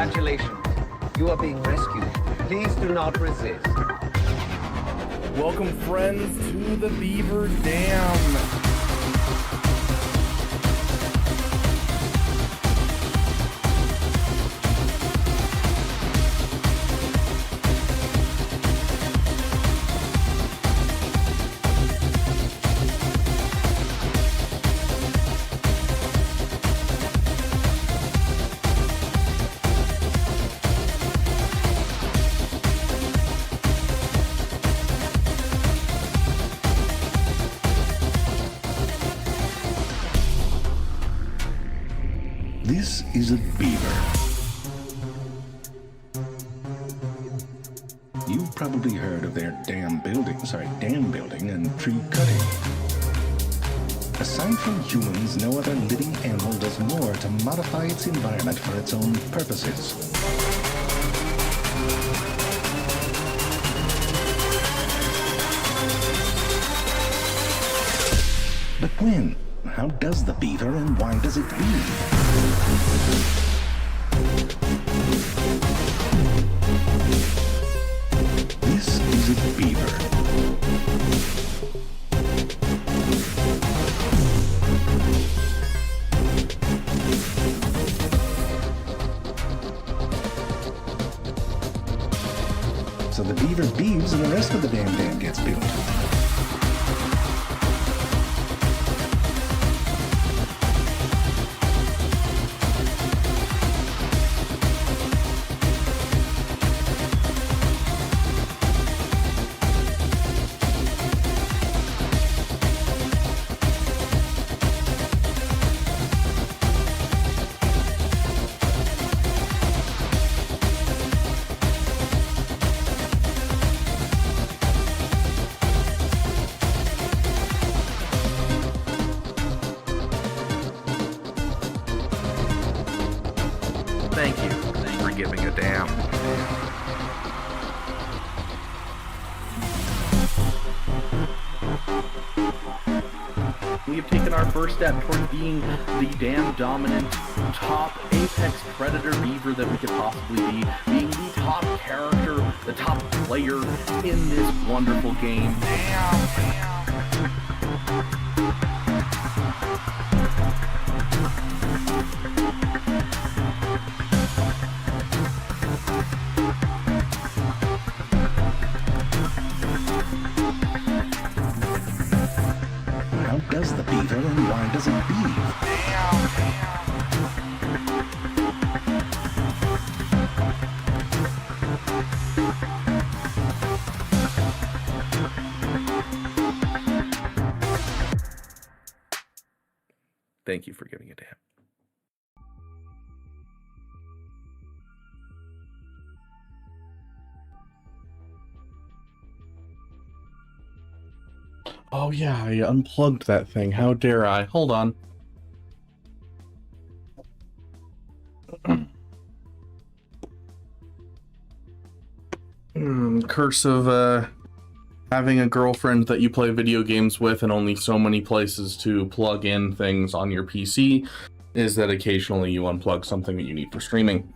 Congratulations. You are being rescued. Please do not resist. Welcome, friends, to the Beaver Dam. This is a beaver. You've probably heard of their dam building and tree cutting. Aside from humans, no other living animal does more to modify its environment for its own purposes. But when? How does the beaver and why does it leave? This is a beaver. So the beaver beeves and the rest of the dam gets built. Thank you for giving a damn. We have taken our first step toward being the damn dominant top apex predator beaver that we could possibly be, being the top character, the top player in this wonderful game. How does the beaver and why does it beeve? Thank you for giving a damn. Oh yeah, I unplugged that thing. How dare I? Hold on. Curse of having a girlfriend that you play video games with and only so many places to plug in things on your PC is that occasionally you unplug something that you need for streaming.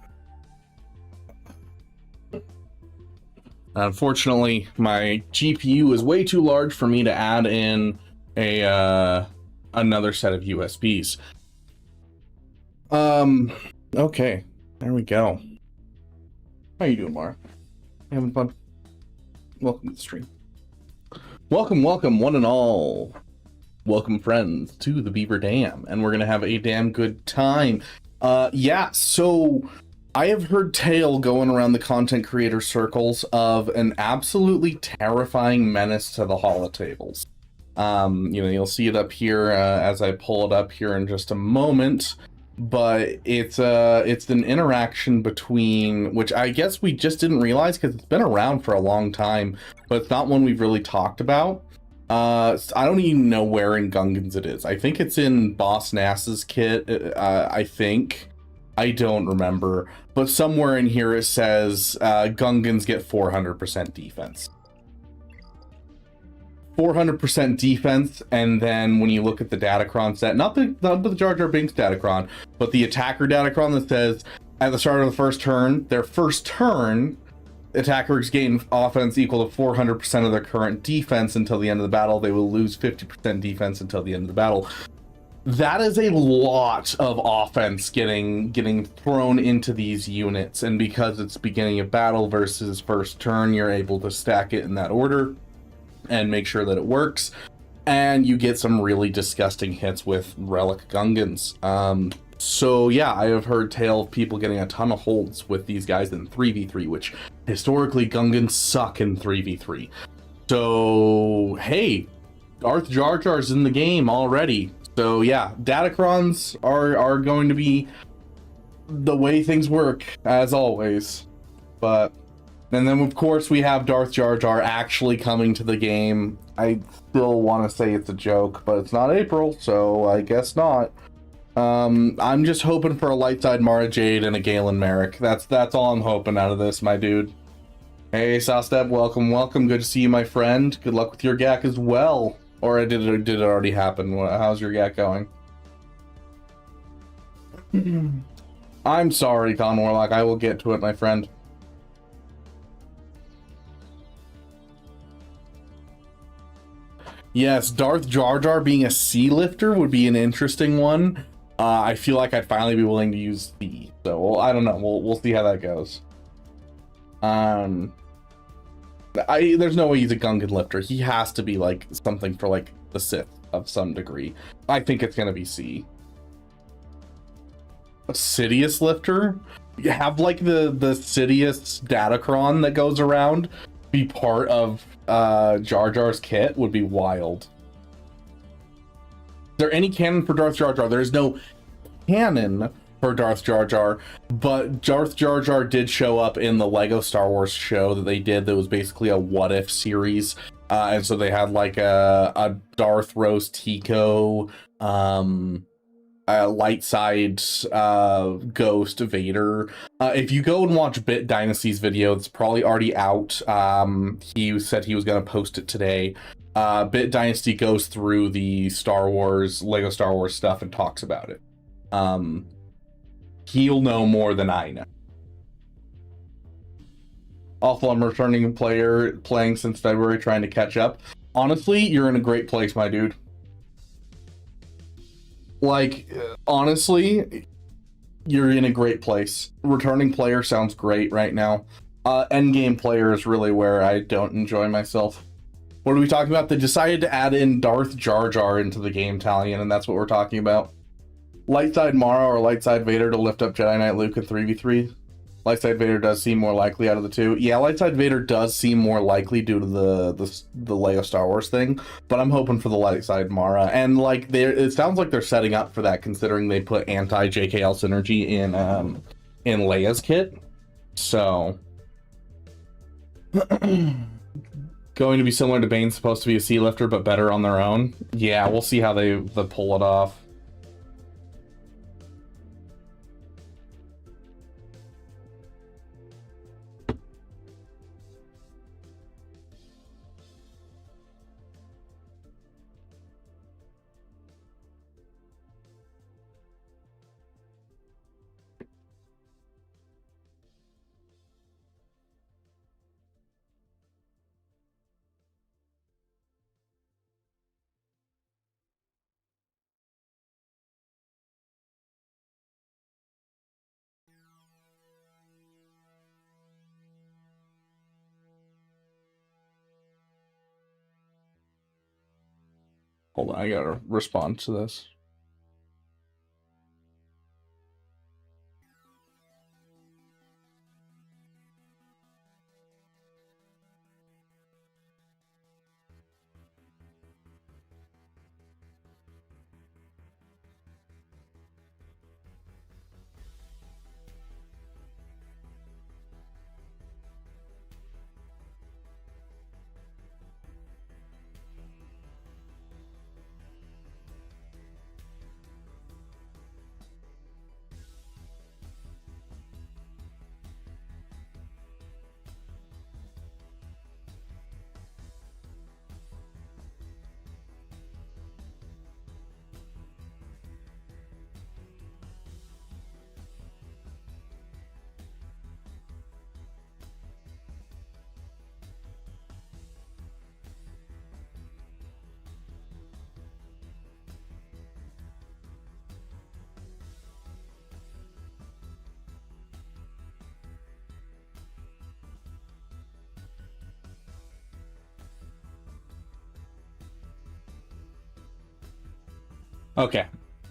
Unfortunately, my GPU is way too large for me to add in a another set of USBs. Okay, there we go. How you doing, Mara? You having fun? Welcome to the stream. Welcome, one and all. Welcome, friends, to the Beaver Dam, and we're gonna have a damn good time. Yeah, so I have heard tale going around the content creator circles of an absolutely terrifying menace to the holotables. You know, you'll see it up here as I pull it up here in just a moment, but it's an interaction between, which I guess we just didn't realize because it's been around for a long time, but it's not one we've really talked about. I don't even know where in Gungans it is. I think it's in Boss Nass's kit, I think. I don't remember, but somewhere in here it says Gungans get 400% defense. 400% defense, and then when you look at the Datacron set, not the Jar Jar Binks Datacron, but the attacker Datacron that says At the start of the first turn, attackers gain offense equal to 400% of their current defense until the end of the battle. They will lose 50% defense until the end of the battle. That is a lot of offense getting thrown into these units, and because it's beginning of battle versus first turn, you're able to stack it in that order and make sure that it works, and you get some really disgusting hits with relic Gungans. So yeah, I have heard tale of people getting a ton of holds with these guys in 3v3, which historically Gungans suck in 3v3. So hey, Darth Jar Jar's in the game already. So yeah, Datacrons are going to be the way things work, as always. And then of course we have Darth Jar Jar actually coming to the game. I still want to say it's a joke, but it's not April, so I guess not. I'm just hoping for a light side Mara Jade and a Galen Merrick. That's all I'm hoping out of this, my dude. Hey, Sawstep, welcome. Good to see you, my friend. Good luck with your GAC as well. Or did it already happen? How's your GAC going? I'm sorry, Con Warlock. I will get to it, my friend. Yes, Darth Jar Jar being a sea lifter would be an interesting one. I feel like I'd finally be willing to use sea. So, well, I don't know. We'll see how that goes. There's no way he's a Gungan lifter. He has to be like something for like the Sith of some degree. I think it's gonna be C. A Sidious lifter? You have like the Sidious Datacron that goes around be part of Jar Jar's kit would be wild. Is there any canon for Darth Jar Jar? There is no canon for Darth Jar Jar, but Darth Jar Jar did show up in the Lego Star Wars show that they did that was basically a what if series, and so they had like a Darth Rose Tico, a light side Ghost Vader. If you go and watch Bit Dynasty's video, it's probably already out. He said he was going to post it today. Bit Dynasty goes through the Lego Star Wars stuff and talks about it. He'll know more than I know. Awful, I'm a returning player, playing since February, trying to catch up. Honestly, you're in a great place, my dude. Like, honestly, you're in a great place. Returning player sounds great right now. Endgame player is really where I don't enjoy myself. What are we talking about? They decided to add in Darth Jar Jar into the game, Talion, and that's what we're talking about. Light side Mara or light side Vader to lift up Jedi Knight Luke in 3v3. Light side Vader does seem more likely out of the two. Yeah, light side Vader does seem more likely due to the Lego Star Wars thing, but I'm hoping for the light side Mara. And like it sounds like they're setting up for that, considering they put anti JKL synergy in Leia's kit. So going to be similar to Bane's supposed to be a sea lifter, but better on their own. Yeah, we'll see how they pull it off. Hold on, I gotta respond to this. Okay.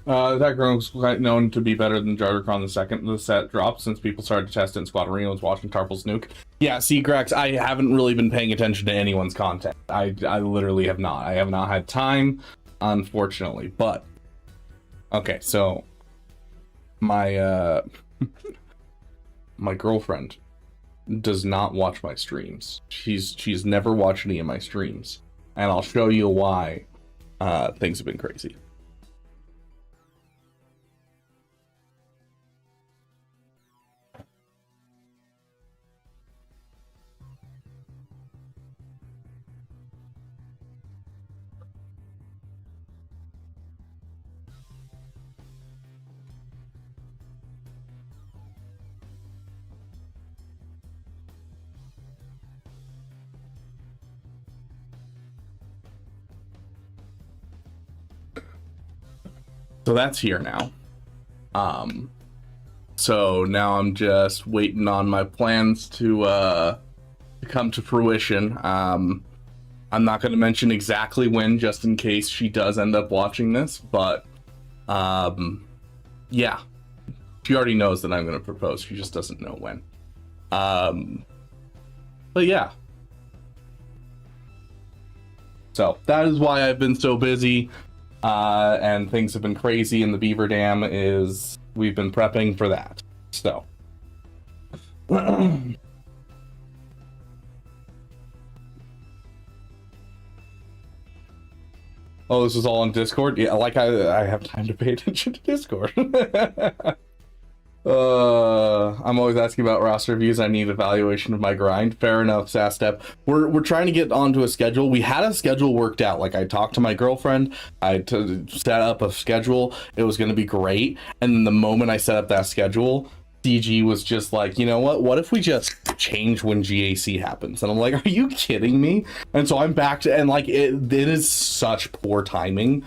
That girl was quite known to be better than Jardercron the second the set dropped, since people started to test it in Squad Arena was watching Tarple's nuke. Yeah, see, Grex, I haven't really been paying attention to anyone's content. I literally have not. I have not had time, unfortunately. But okay, so my my girlfriend does not watch my streams. She's never watched any of my streams, and I'll show you why. Things have been crazy. So that's here now. So now I'm just waiting on my plans to come to fruition. I'm not going to mention exactly when, just in case she does end up watching this, but yeah, she already knows that I'm going to propose. She just doesn't know when. But yeah. So that is why I've been so busy. And things have been crazy in the Beaver Dam. We've been prepping for that. So oh, this is all on Discord? Yeah, like I have time to pay attention to Discord. I'm always asking about roster reviews. I need evaluation of my grind. Fair enough, Sastep. We're trying to get onto a schedule. We had a schedule worked out. Like, I talked to my girlfriend. I set up a schedule. It was going to be great. And then the moment I set up that schedule, DG was just like, you know what? What if we just change when GAC happens? And I'm like, are you kidding me? And so I'm back to, and like, it is such poor timing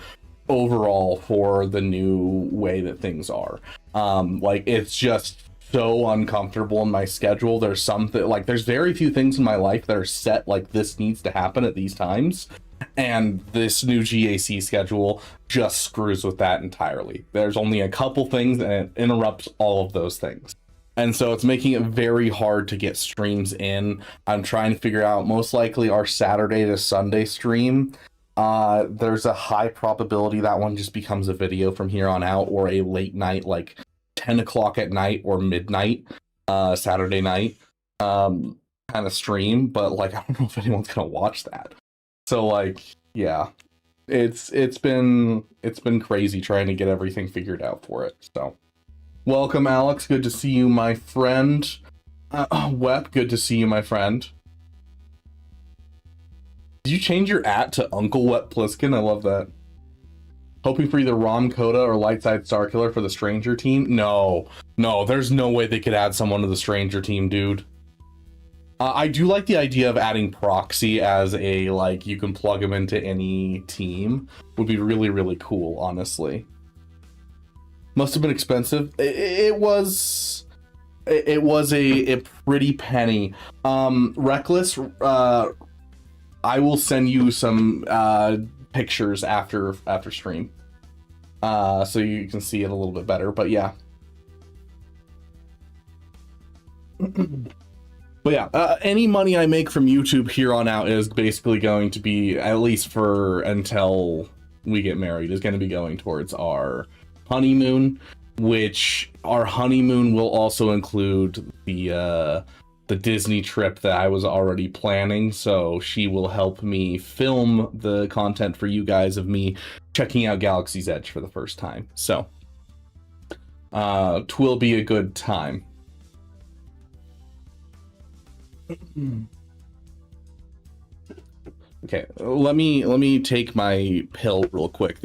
overall for the new way that things are. Like, it's just so uncomfortable in my schedule. There's something, like, there's very few things in my life that are set like this needs to happen at these times, and this new GAC schedule just screws with that entirely. There's only a couple things and it interrupts all of those things, and so it's making it very hard to get streams in. I'm trying to figure out, most likely our Saturday to Sunday stream, there's a high probability that one just becomes a video from here on out, or a late night, like 10 o'clock at night or midnight, Saturday night, kind of stream. But like, I don't know if anyone's gonna watch that. So like, yeah, it's been crazy trying to get everything figured out for it. So welcome, Alex. Good to see you, my friend. Wep, good to see you, my friend. Did you change your @ to Uncle Wet Pliskin? I love that. Hoping for either Rom Coda or Lightside Starkiller for the Stranger team? No, there's no way they could add someone to the Stranger team, dude. I do like the idea of adding Proxy as a, like, you can plug him into any team. Would be really, really cool, honestly. Must have been expensive. It was a pretty penny. Reckless, I will send you some pictures after stream, so you can see it a little bit better. But yeah, any money I make from YouTube here on out is basically going to be, at least for until we get married, is going to be going towards our honeymoon, which our honeymoon will also include the Disney trip that I was already planning. So she will help me film the content for you guys of me checking out Galaxy's Edge for the first time. So twill be a good time. Okay, let me take my pill real quick.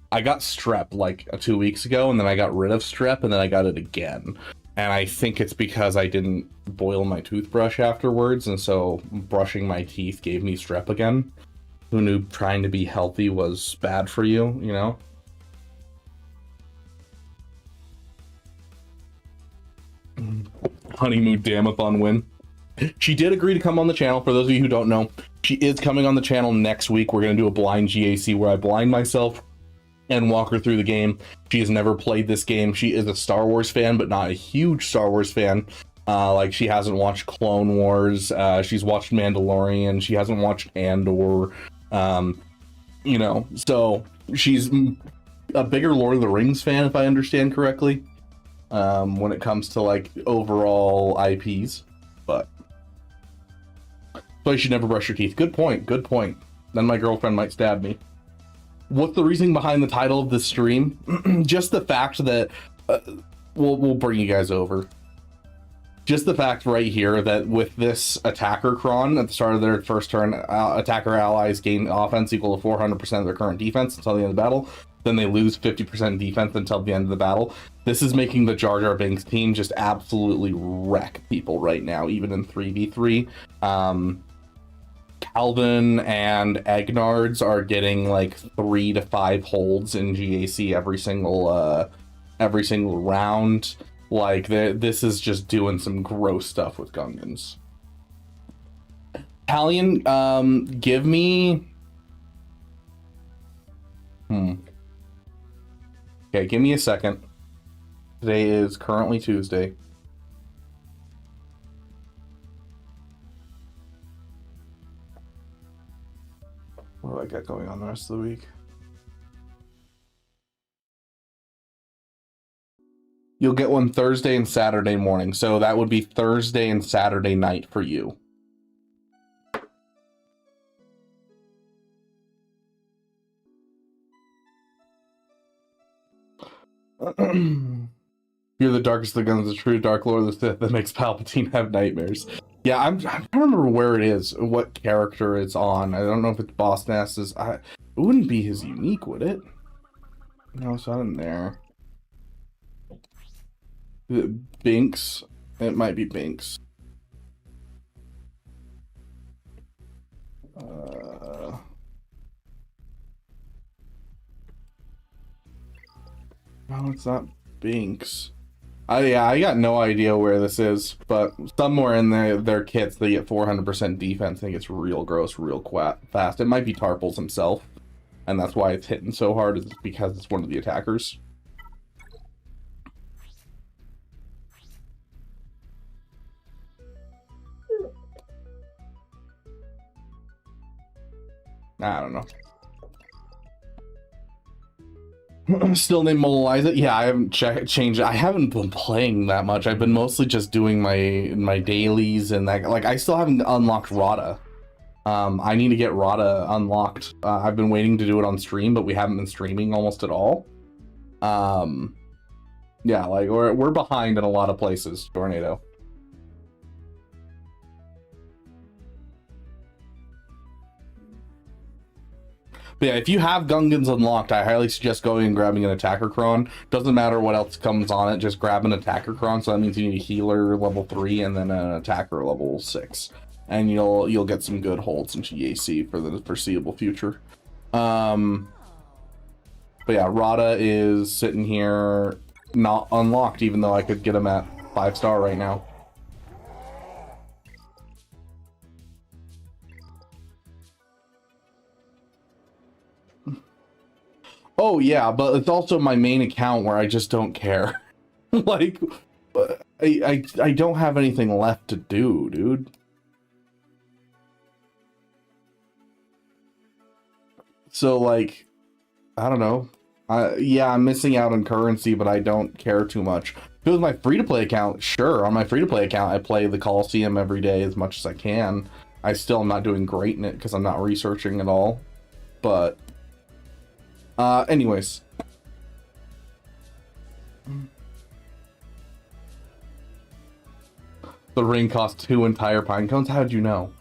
I got strep like 2 weeks ago, and then I got rid of strep, and then I got it again. And I think it's because I didn't boil my toothbrush afterwards, and so brushing my teeth gave me strep again. Who knew trying to be healthy was bad for you, you know? Honeymoon Damathon win. She did agree to come on the channel. For those of you who don't know, she is coming on the channel next week. We're going to do a blind GAC where I blind myself and walk her through the game. She has never played this game. She is a Star Wars fan, but not a huge Star Wars fan. Like, she hasn't watched Clone Wars. She's watched Mandalorian. She hasn't watched Andor. You know, so she's a bigger Lord of the Rings fan, if I understand correctly, when it comes to, like, overall IPs. But so you should never brush your teeth. Good point. Good point. Then my girlfriend might stab me. What's the reasoning behind the title of this stream? Just the fact that we'll bring you guys over. Just the fact right here that with this attacker cron at the start of their first turn, attacker allies gain offense equal to 400% of their current defense until the end of the battle. Then they lose 50% defense until the end of the battle. This is making the Jar Jar Binks team just absolutely wreck people right now, even in 3v3. Calvin and Egnards are getting like 3 to 5 holds in GAC every single round. Like, this is just doing some gross stuff with Gungans. Italian, give me... Okay, give me a second. Today is currently Tuesday. What do I got going on the rest of the week? You'll get one Thursday and Saturday morning, so that would be Thursday and Saturday night for you. You're the darkest of the guns, the true Dark Lord of the Sith that makes Palpatine have nightmares. Yeah, I'm trying to remember where it is, what character it's on. I don't know if it's Boss Nass's. It wouldn't be his unique, would it? No, it's not in there. Is it Binks? It might be Binks. No, it's not Binks. Yeah, I got no idea where this is, but somewhere in their kits they get 400% defense. I think it's real gross, real fast. It might be Tarples himself, and that's why it's hitting so hard, is because it's one of the attackers. I don't know. Still named Mobilize It? Yeah, I haven't changed it. I haven't been playing that much. I've been mostly just doing my dailies and that. Like, I still haven't unlocked Rada. I need to get Rada unlocked. I've been waiting to do it on stream, but we haven't been streaming almost at all. Yeah, like, we're behind in a lot of places, Tornado. But yeah, if you have Gungans unlocked, I highly suggest going and grabbing an attacker cron. Doesn't matter what else comes on it, just grab an attacker cron. So that means you need a healer level 3 and then an attacker level 6. And you'll get some good holds in GAC for the foreseeable future. But yeah, Rada is sitting here not unlocked, even though I could get him at 5-star right now. Oh yeah, but it's also my main account where I just don't care. Like, I don't have anything left to do, dude. So, like, I don't know. Yeah, I'm missing out on currency, but I don't care too much. If it was my free-to-play account, sure. On my free-to-play account, I play the Coliseum every day as much as I can. I still am not doing great in it because I'm not researching at all. But... anyways. The ring cost 2 entire pine cones? How'd you know?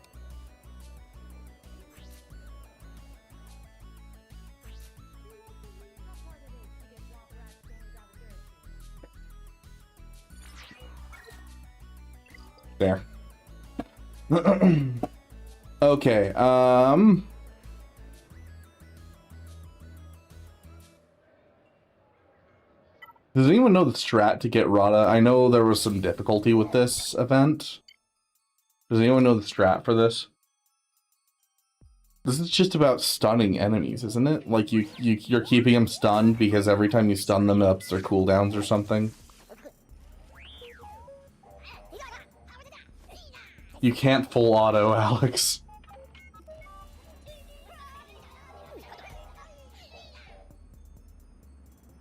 There. Okay, does anyone know the strat to get Rada? I know there was some difficulty with this event. Does anyone know the strat for this? This is just about stunning enemies, isn't it? Like you're keeping them stunned because every time you stun them, it ups their cooldowns or something. You can't full auto, Alex.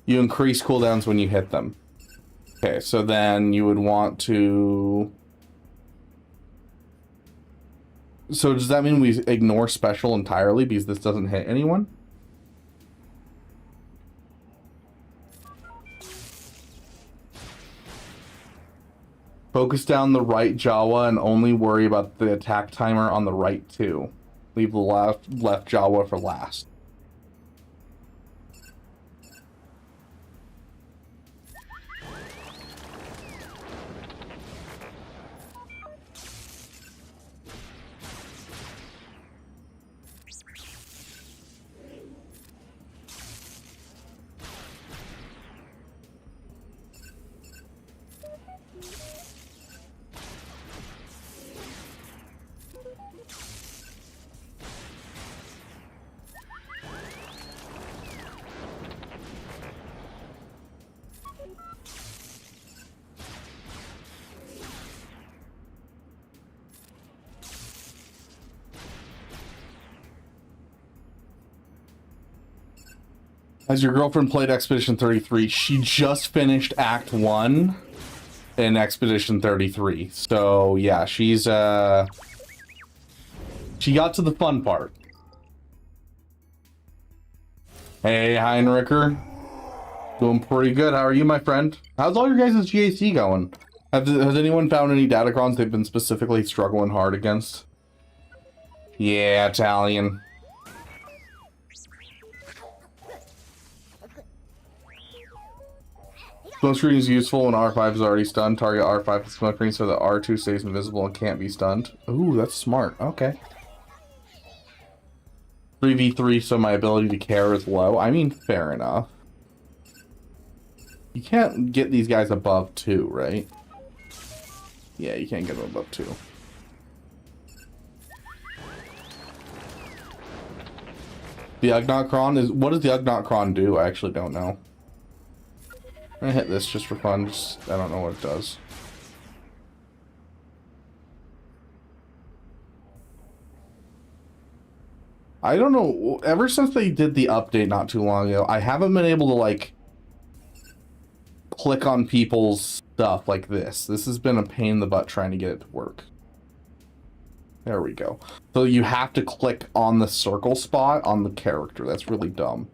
You increase cooldowns when you hit them. Okay, so then you would want to... So does that mean we ignore special entirely because this doesn't hit anyone? Focus down the right Jawa and only worry about the attack timer on the right too. Leave the left Jawa for last. Has your girlfriend played Expedition 33? She just finished Act 1 in Expedition 33. So, yeah, she's, she got to the fun part. Hey, Heinricher. Doing pretty good. How are you, my friend? How's all your guys' GAC going? Has anyone found any datacrons they've been specifically struggling hard against? Yeah, Italian. Smoke screen is useful when R5 is already stunned. Target R5 with smoke screen so that R2 stays invisible and can't be stunned. Ooh, that's smart. Okay. 3v3 so my ability to care is low. I mean, fair enough. You can't get these guys above 2, right? Yeah, you can't get them above 2. The Ugnaught is... What does the Ugnaught do? I actually don't know. I'm gonna hit this just for fun. I don't know what it does. I don't know. Ever since they did the update not too long ago, I haven't been able to, like, click on people's stuff like this. This has been a pain in the butt trying to get it to work. There we go. So you have to click on the circle spot on the character. That's really dumb.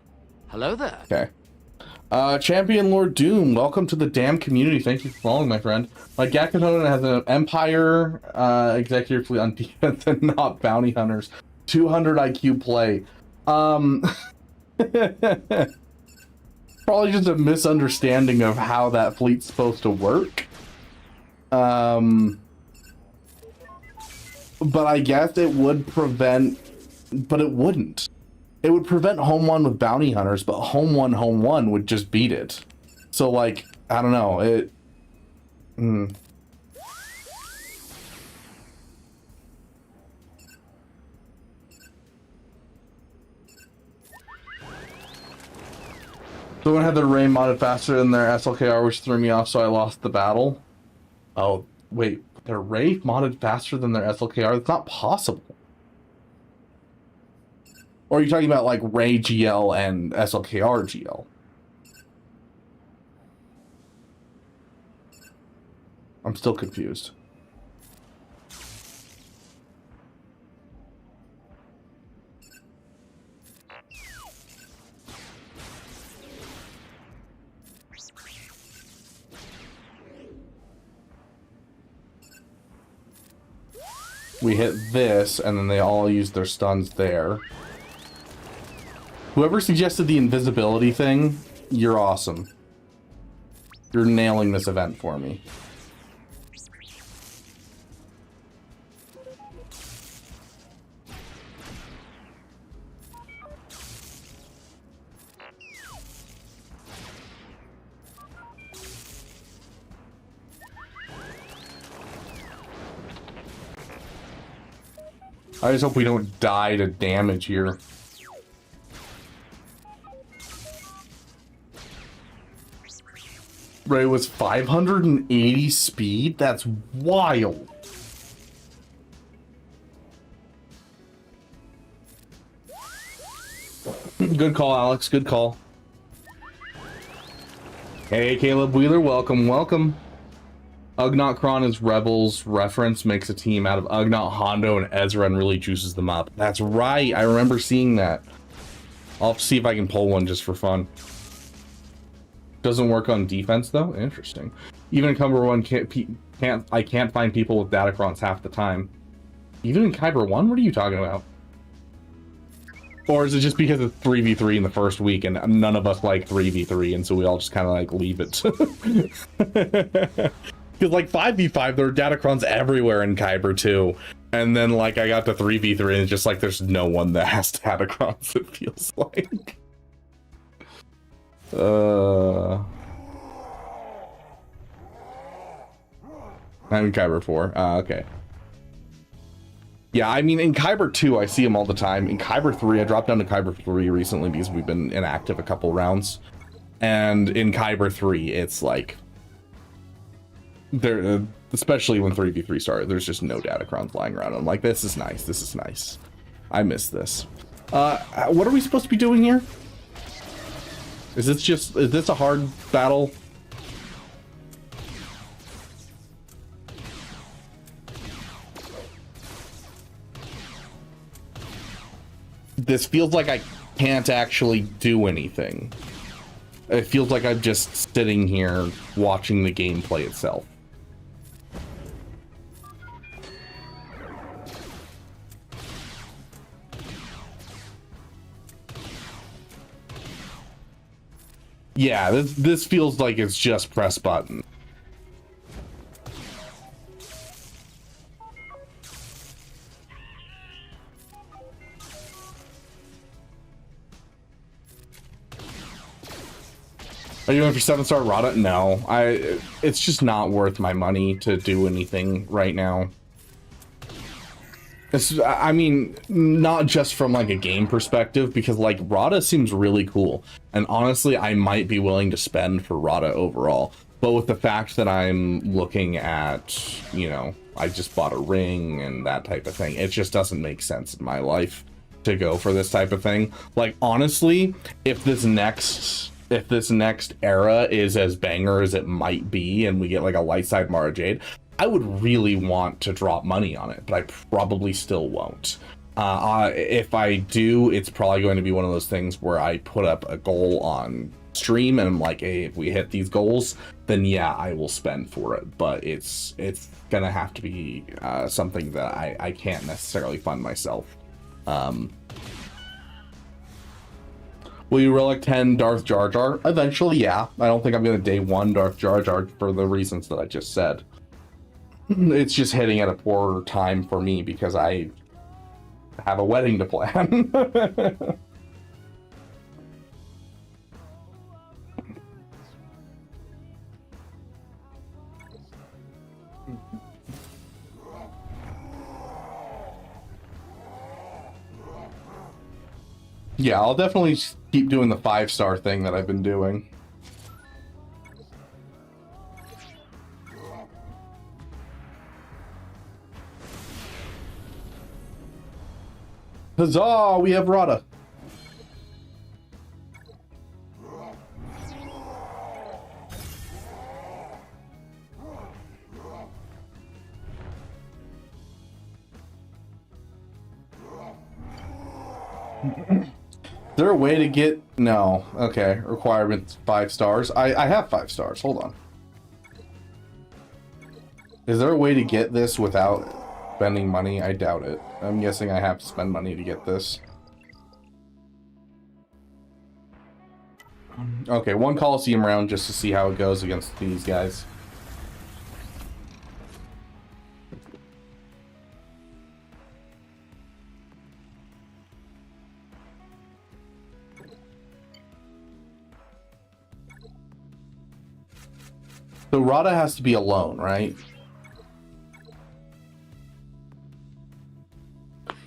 Hello there. Okay. Champion Lord Doom, welcome to the damn community. Thank you for following, my friend. My GAT component has an Empire executive fleet on defense and not bounty hunters. 200 IQ play. Probably just a misunderstanding of how that fleet's supposed to work. But I guess it would prevent... But it wouldn't. It would prevent Home 1 with bounty hunters, but Home 1 would just beat it. So, like, I don't know, it... Someone had their Ray modded faster than their SLKR, which threw me off, so I lost the battle. Oh, wait, their Ray modded faster than their SLKR? That's not possible. Or are you talking about, like, Ray GL and SLKR GL? I'm still confused. We hit this, and then they all use their stuns there. Whoever suggested the invisibility thing, you're awesome. You're nailing this event for me. I just hope we don't die to damage here. Ray was 580 speed? That's wild. Good call, Alex. Good call. Hey, Caleb Wheeler. Welcome, welcome. Ugnaught Kron is Rebels reference, makes a team out of Ugnaught, Hondo, and Ezra and really juices them up. That's right. I remember seeing that. I'll have to see if I can pull one just for fun. Doesn't work on defense though. Interesting. Even in Kyber 1 I can't find people with Datacrons half the time. Even in Kyber 1? What are you talking about? Or is it just because it's 3v3 in the first week and none of us like 3v3 and so we all just kind of like leave it? Because like 5v5 there are Datacrons everywhere in Kyber too. And then like I got to 3v3 and it's just like there's no one that has Datacrons, it feels like. I'm in Kyber 4. Okay. Yeah, I mean, in Kyber 2, I see them all the time. In Kyber 3, I dropped down to Kyber 3 recently because we've been inactive a couple rounds. And in Kyber 3, it's like... there, especially when 3v3 started, there's just no Datacrons flying around. I'm like, this is nice, this is nice. I miss this. What are we supposed to be doing here? Is this a hard battle? This feels like I can't actually do anything. It feels like I'm just sitting here watching the gameplay itself. Yeah, this feels like it's just press button. Are you going for 7-star Rada? No, it's just not worth my money to do anything right now. I mean, not just from like a game perspective, because like Rada seems really cool. And honestly, I might be willing to spend for Rada overall. But with the fact that I'm looking at, you know, I just bought a ring and that type of thing, it just doesn't make sense in my life to go for this type of thing. Like, honestly, if this next era is as banger as it might be and we get like a light side Mara Jade, I would really want to drop money on it, but I probably still won't. If I do, it's probably going to be one of those things where I put up a goal on stream and I'm like, hey, if we hit these goals, then yeah, I will spend for it. But it's gonna have to be something that I can't necessarily fund myself. Will you relic 10 Darth Jar Jar? Eventually, yeah. I don't think I'm gonna day one Darth Jar Jar for the reasons that I just said. It's just hitting at a poor time for me because I have a wedding to plan. Yeah, I'll definitely keep doing the 5-star thing that I've been doing. Huzzah! We have Rada. Is there a way to get... No. Okay. Requirements 5 stars. I have 5 stars. Hold on. Is there a way to get this without spending money? I doubt it. I'm guessing I have to spend money to get this. Okay, 1 Coliseum round just to see how it goes against these guys. So Rada has to be alone, right?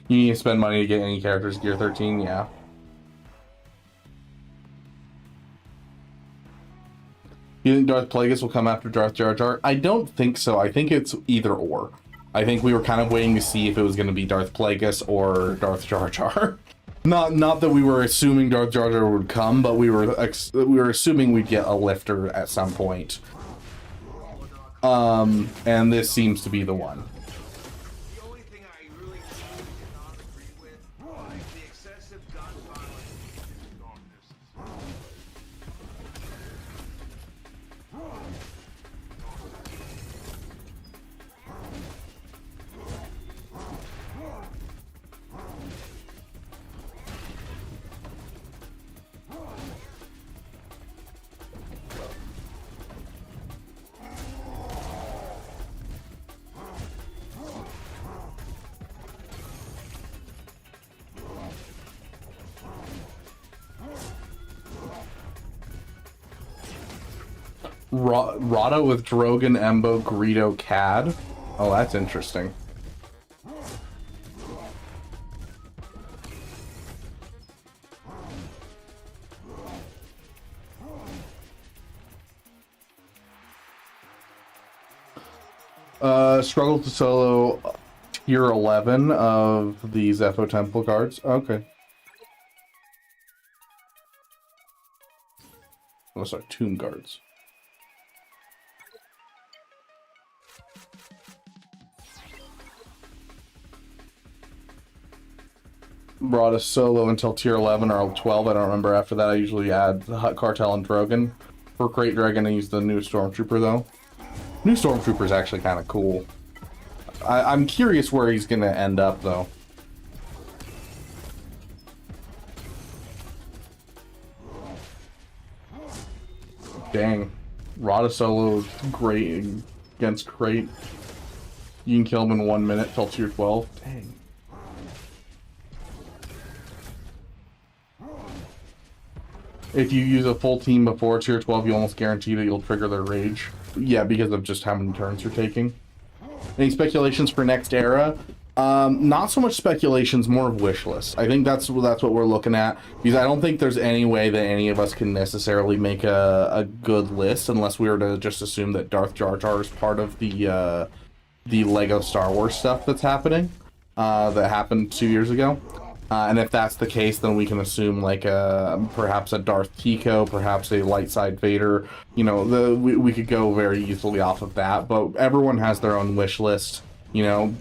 You need to spend money to get any characters gear 13, yeah. You think Darth Plagueis will come after Darth Jar Jar? I don't think so. I think it's either or. I think we were kind of waiting to see if it was going to be Darth Plagueis or Darth Jar Jar. Not that we were assuming Darth Jar Jar would come, but we were assuming we'd get a lifter at some point. And this seems to be the one. The only thing I really cannot agree with is the excessive gun violence in darkness. Rada with Drogon, Embo, Greedo, Cad. Oh, that's interesting. Struggle to solo tier 11 of the Zepho Temple cards. Okay. Oh, sorry, Tomb Guards. Brought a solo until tier 11 or 12. I don't remember. After that, I usually add the Hut Cartel and Drogon. For Great Dragon, I use the new Stormtrooper, though. New Stormtrooper is actually kind of cool. I'm curious where he's going to end up, though. Dang. Rada solo is great against Crate. You can kill him in 1 minute till tier 12. Dang. If you use a full team before tier 12, you almost guarantee that you'll trigger their rage. Yeah, because of just how many turns you're taking. Any speculations for next era? Not so much speculations, more of wish lists. I think that's what we're looking at, because I don't think there's any way that any of us can necessarily make a good list unless we were to just assume that Darth Jar Jar is part of the Lego Star Wars stuff that's happening, that happened 2 years ago. And if that's the case, then we can assume like perhaps a Darth Tico, perhaps a light side Vader. You know, we could go very easily off of that. But everyone has their own wish list. You know,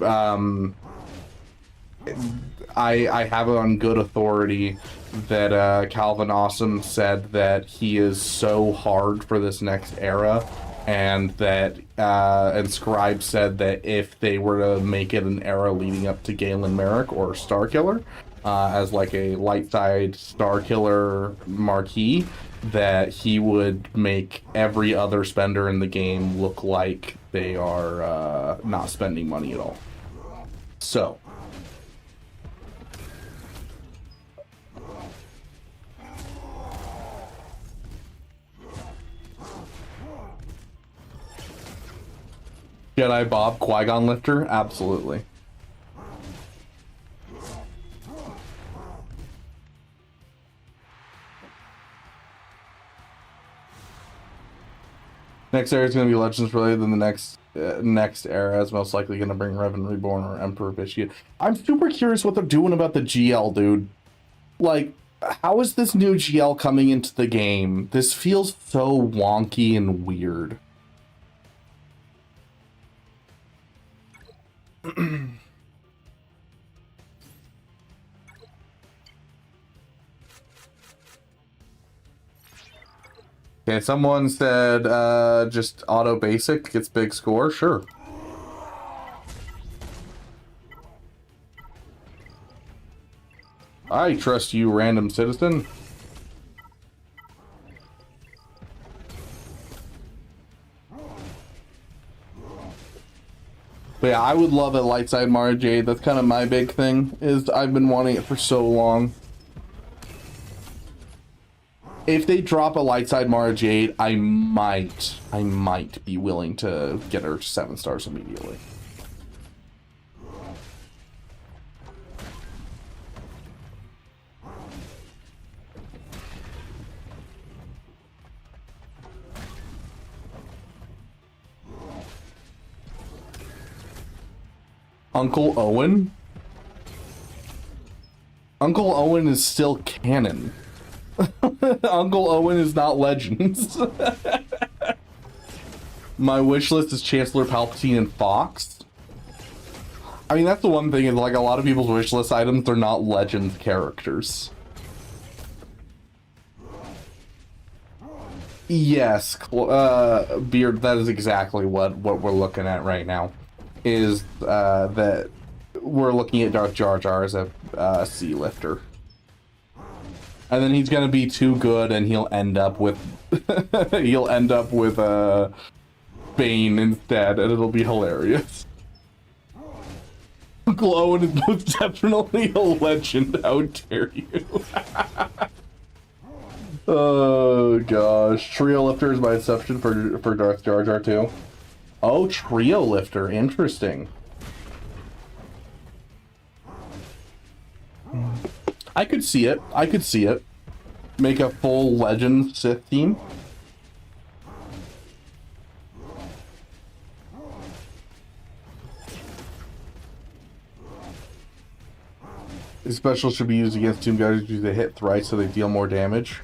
I have it on good authority that Calvin Awesome said that he is so hard for this next era, and that and Scribe said that if they were to make it an era leading up to Galen Merrick or Starkiller, as like a light side Starkiller marquee, that he would make every other spender in the game look like they are not spending money at all. So Jedi Bob Qui-Gon Lifter? Absolutely. Next era is going to be Legends related, then the next era is most likely going to bring Revan Reborn or Emperor Vitiate. I'm super curious what they're doing about the GL, dude. Like, how is this new GL coming into the game? This feels so wonky and weird. Okay, someone said just auto basic gets big score. Sure. I trust you, random citizen. But yeah, I would love a light side Mara Jade. That's kind of my big thing, is I've been wanting it for so long. If they drop a light side Mara Jade, I might be willing to get her 7 stars immediately. Uncle Owen? Uncle Owen is still canon. Uncle Owen is not Legends. My wish list is Chancellor Palpatine and Fox. I mean, that's the one thing is, like, a lot of people's wish list items, they're not Legends characters. Yes, Beard, that is exactly what we're looking at right now. Is that we're looking at Darth Jar Jar as a sea lifter. And then he's gonna be too good and he'll end up with Bane instead, and it'll be hilarious. Uncle Owen is most definitely a legend, how dare you? Oh gosh. Trio Lifter is my exception for Darth Jar Jar too. Oh, Trio Lifter, interesting. I could see it. I could see it. Make a full Legend Sith team. These specials should be used against Tomb Guys because they hit thrice so they deal more damage.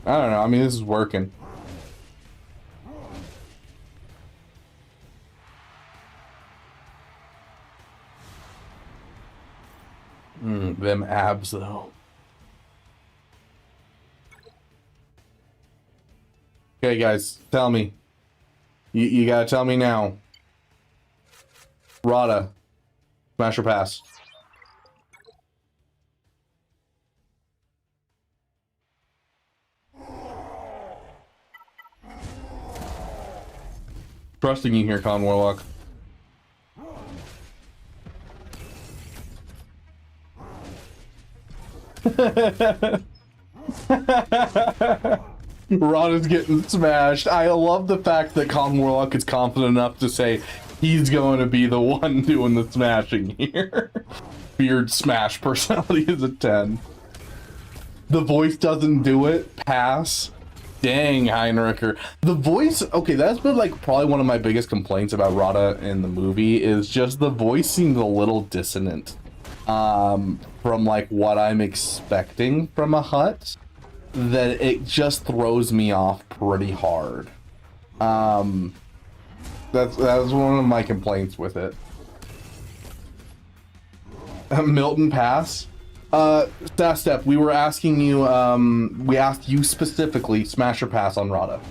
I don't know. I mean, this is working. Them abs, though. Okay, guys, tell me. You gotta tell me now. Rada, smash or pass? Trusting you here, Con Warlock. Rada's getting smashed. I love the fact that Con Warlock is confident enough to say he's going to be the one doing the smashing here. Beard smash personality is a 10. The voice doesn't do it. Pass. Dang, Heinricher. The voice, okay, that's been like probably one of my biggest complaints about Rada in the movie is just the voice seems a little dissonant from like what I'm expecting from a Hutt, that it just throws me off pretty hard. That's one of my complaints with it. Milton pass. Step, we were asking you, we asked you specifically, smash or pass on Rada.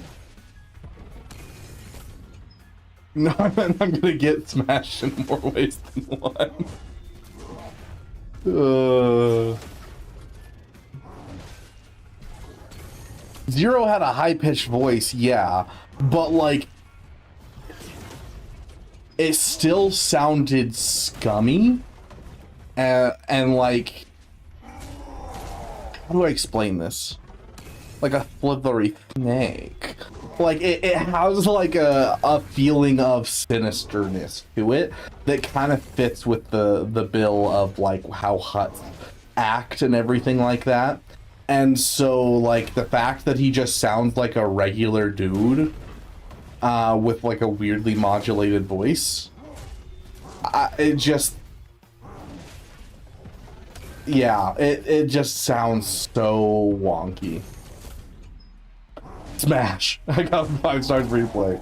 No, I'm gonna get smashed in more ways than one. Zero had a high-pitched voice, yeah, but like, it still sounded scummy, and like, how do I explain this? Like a slithery snake. Like it has like a feeling of sinisterness to it that kind of fits with the bill of like how Hutts act and everything like that. And so like the fact that he just sounds like a regular dude with like a weirdly modulated voice, it just, yeah, it just sounds so wonky. Smash! I got 5 stars replay.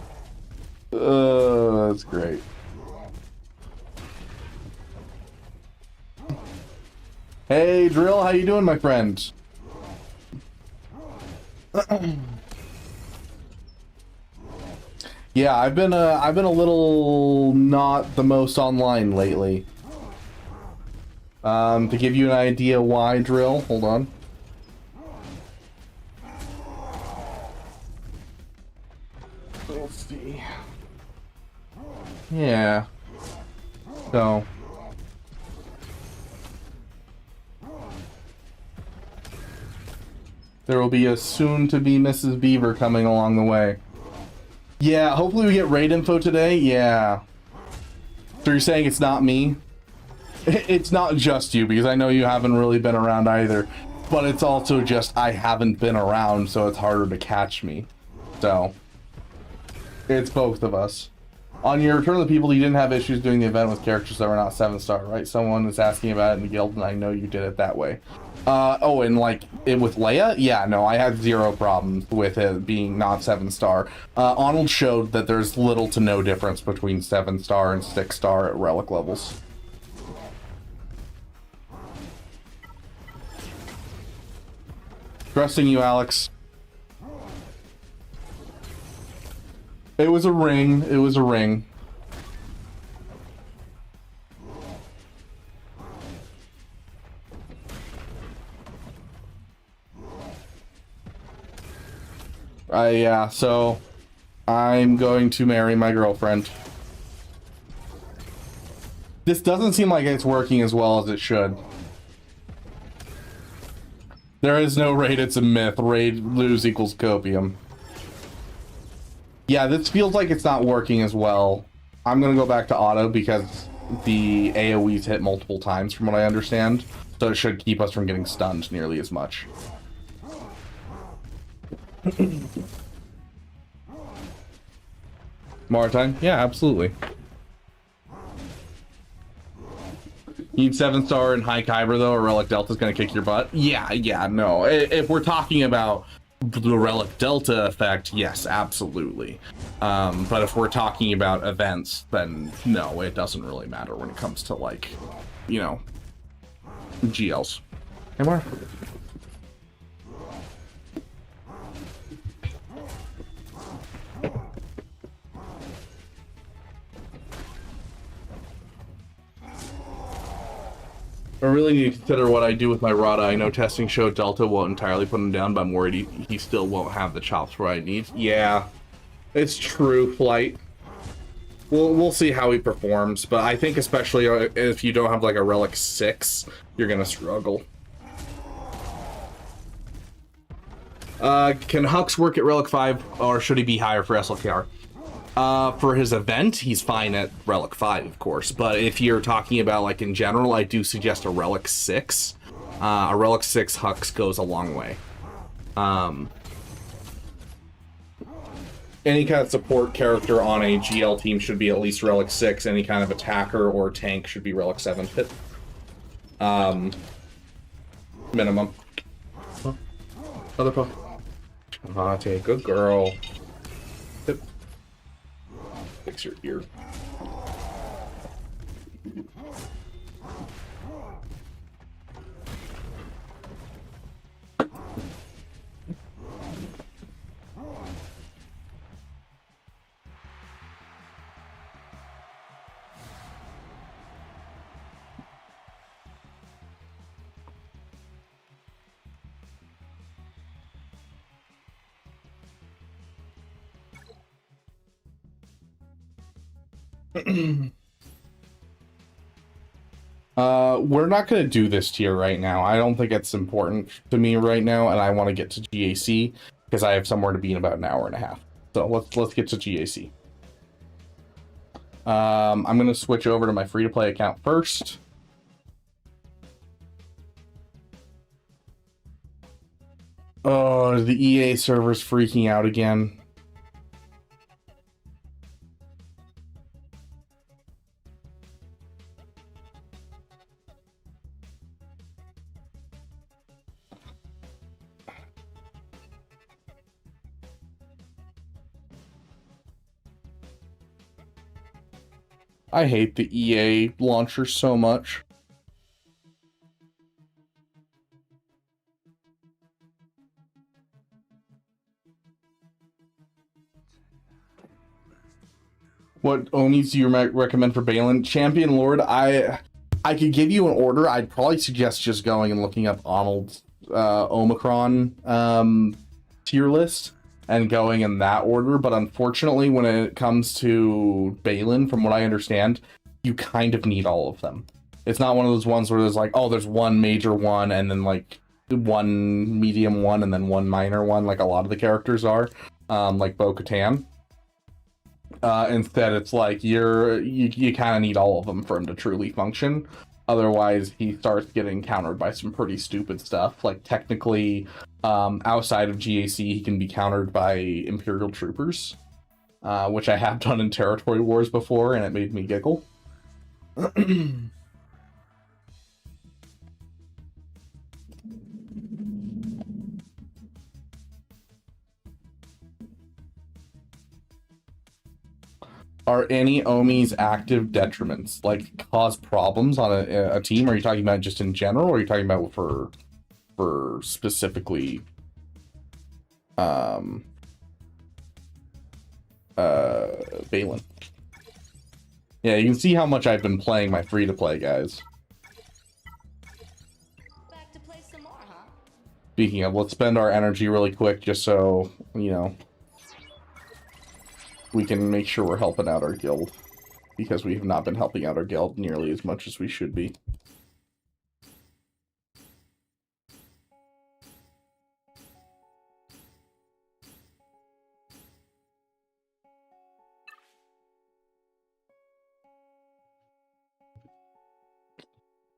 That's great. Hey Drill, how you doing, my friend? Yeah, I've been a little not the most online lately. To give you an idea why, Drill, hold on. Let's see. Yeah. So. There will be a soon-to-be Mrs. Beaver coming along the way. Yeah, hopefully we get raid info today. Yeah. So you're saying it's not me? It's not just you, because I know you haven't really been around either. but it's also just I haven't been around, so it's harder to catch me. So it's both of us. On your Return of the People, you didn't have issues doing the event with characters that were not 7-star, right? Someone is asking about it in the guild, and I know you did it that way. Oh, and like it with Leia? Yeah, no, I had zero problems with it being not 7-star. Arnold showed that there's little to no difference between 7-star and 6-star at relic levels. Trusting you, Alex. It was a ring. It was a ring. Yeah, so I'm going to marry my girlfriend. This doesn't seem like it's working as well as it should. There is no raid, it's a myth. Raid lose equals copium. Yeah, this feels like it's not working as well. I'm gonna go back to auto because the AoE's hit multiple times from what I understand. So it should keep us from getting stunned nearly as much. More time? Yeah, absolutely. You need 7-star and high Kyber though, or Relic Delta's gonna kick your butt? Yeah, no. If we're talking about the Relic Delta effect, yes, absolutely. But if we're talking about events, then no, it doesn't really matter when it comes to, like, you know, GLs. Hey, Mark. I really need to consider what I do with my Rada. I know testing showed Delta won't entirely put him down, but I'm worried he still won't have the chops where I need. Yeah, it's true, Flight. We'll see how he performs, but I think especially if you don't have like a Relic 6, you're gonna struggle. Can Hux work at Relic 5, or should he be higher for SLKR? For his event, he's fine at Relic 5, of course. But if you're talking about, like, in general, I do suggest a Relic 6. A Relic 6 Hux goes a long way. Any kind of support character on a GL team should be at least Relic 6. Any kind of attacker or tank should be Relic 7 hit. Minimum. Huh? Other puff. Take good girl. Hip. Fix your ear. We're not going to do this tier right now. I don't think it's important to me right now, and I want to get to GAC because I have somewhere to be in about an hour and a half. So let's get to GAC. I'm going to switch over to my free-to-play account first. Oh, the EA server's freaking out again. I hate the EA launcher so much. What Onis do you recommend for Balin? Champion Lord, I could give you an order. I'd probably suggest just going and looking up Arnold's Omicron tier list and going in that order, but unfortunately when it comes to Balin, from what I understand, you kind of need all of them. It's not one of those ones where there's like, oh, there's one major one and then like one medium one and then one minor one, like a lot of the characters are, like Bo-Katan. Instead, it's like you kind of need all of them for him to truly function. Otherwise, he starts getting countered by some pretty stupid stuff. Like, technically, outside of GAC, he can be countered by Imperial troopers, which I have done in Territory Wars before, and it made me giggle. Are any Omi's active detriments, like, cause problems on a team? Are you talking about just in general, or are you talking about for specifically Balin? Yeah, you can see how much I've been playing my free-to-play, guys. Back to play some more, huh? Speaking of, let's spend our energy really quick just so, you know, we can make sure we're helping out our guild, because we have not been helping out our guild nearly as much as we should be.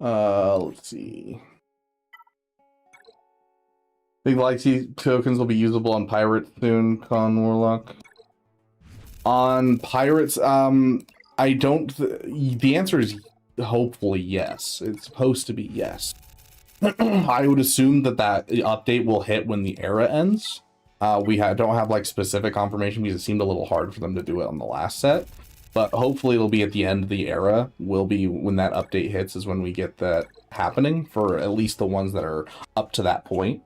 Let's see. Big Legacy tokens will be usable on Pirates soon, Con Warlock. On Pirates, I don't... the answer is hopefully yes. It's supposed to be yes. I would assume that update will hit when the era ends. We don't have, like, specific confirmation because it seemed a little hard for them to do it on the last set. But hopefully it'll be at the end of the era. Will be when that update hits is when we get that happening for at least the ones that are up to that point.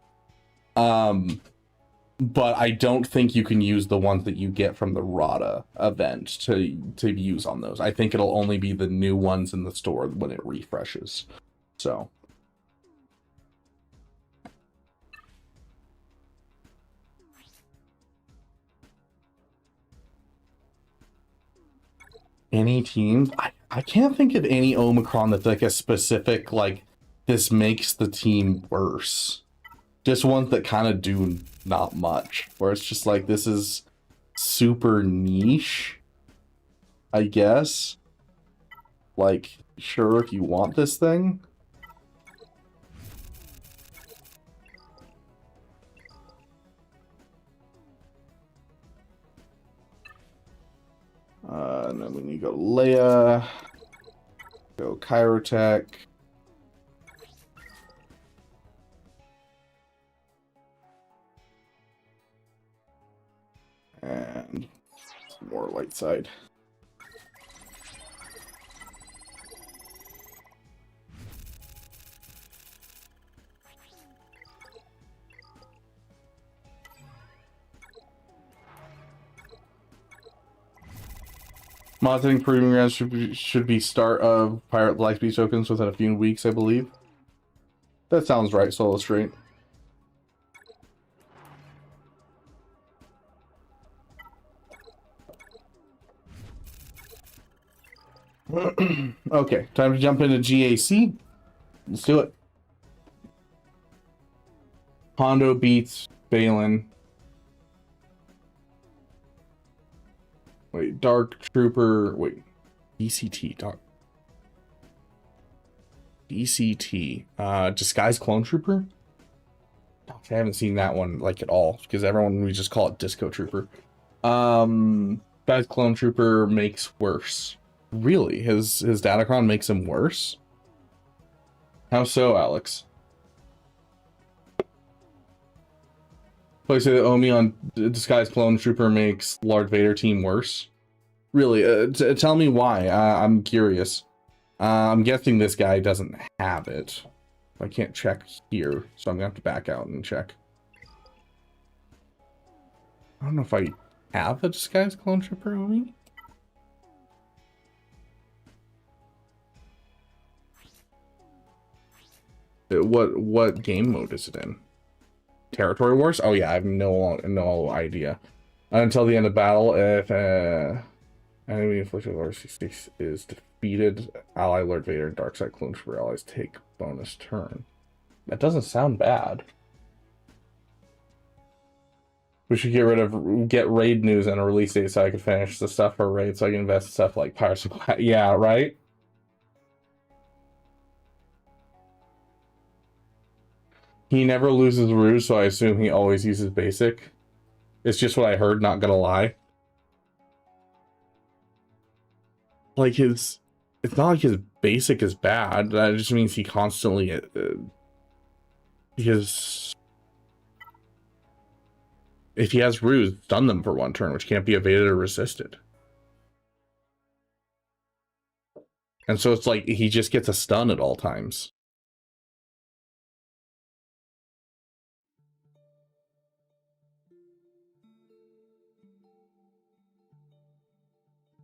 But I don't think you can use the ones that you get from the Rada event to use on those. I think it'll only be the new ones in the store when it refreshes. So. Any teams? I can't think of any Omicron that's like a specific, like, this makes the team worse. Just ones that kind of do not much. Where it's just like, this is super niche, I guess. Like, sure, if you want this thing. And then we need to go Leia. Go Chirotech. And some more light side. Modding proving grounds should be start of Pirate Lightspeed tokens within a few weeks, I believe. That sounds right, Solo Street. Okay, time to jump into GAC. Let's do it. Hondo beats Balin. Wait, Dark Trooper. Wait, DCT. DCT. Disguised Clone Trooper? I haven't seen that one like at all because we just call it Disco Trooper. Disguised Clone Trooper makes worse. Really? His Datacron makes him worse? How so, Alex? So I say that Omi on Disguised Clone Trooper makes Lord Vader team worse? Really? Tell me why. I'm curious. I'm guessing this guy doesn't have it. I can't check here, so I'm gonna have to back out and check. I don't know if I have a Disguised Clone Trooper Omi. What game mode is it in? Territory Wars? Oh yeah, I have no idea. Until the end of battle, if enemy inflicted Lord 66 is defeated, ally Lord Vader and Darkside Clone Trooper allies take bonus turn. That doesn't sound bad. We should get raid news and a release date so I can finish the stuff for raid, so I can invest in stuff like Pirates of Glass. Yeah, right? He never loses ruse, so I assume he always uses basic. It's just what I heard, not gonna lie. Like it's not like his basic is bad. That just means he constantly because if he has ruse, stun them for one turn, which can't be evaded or resisted. And so it's like he just gets a stun at all times.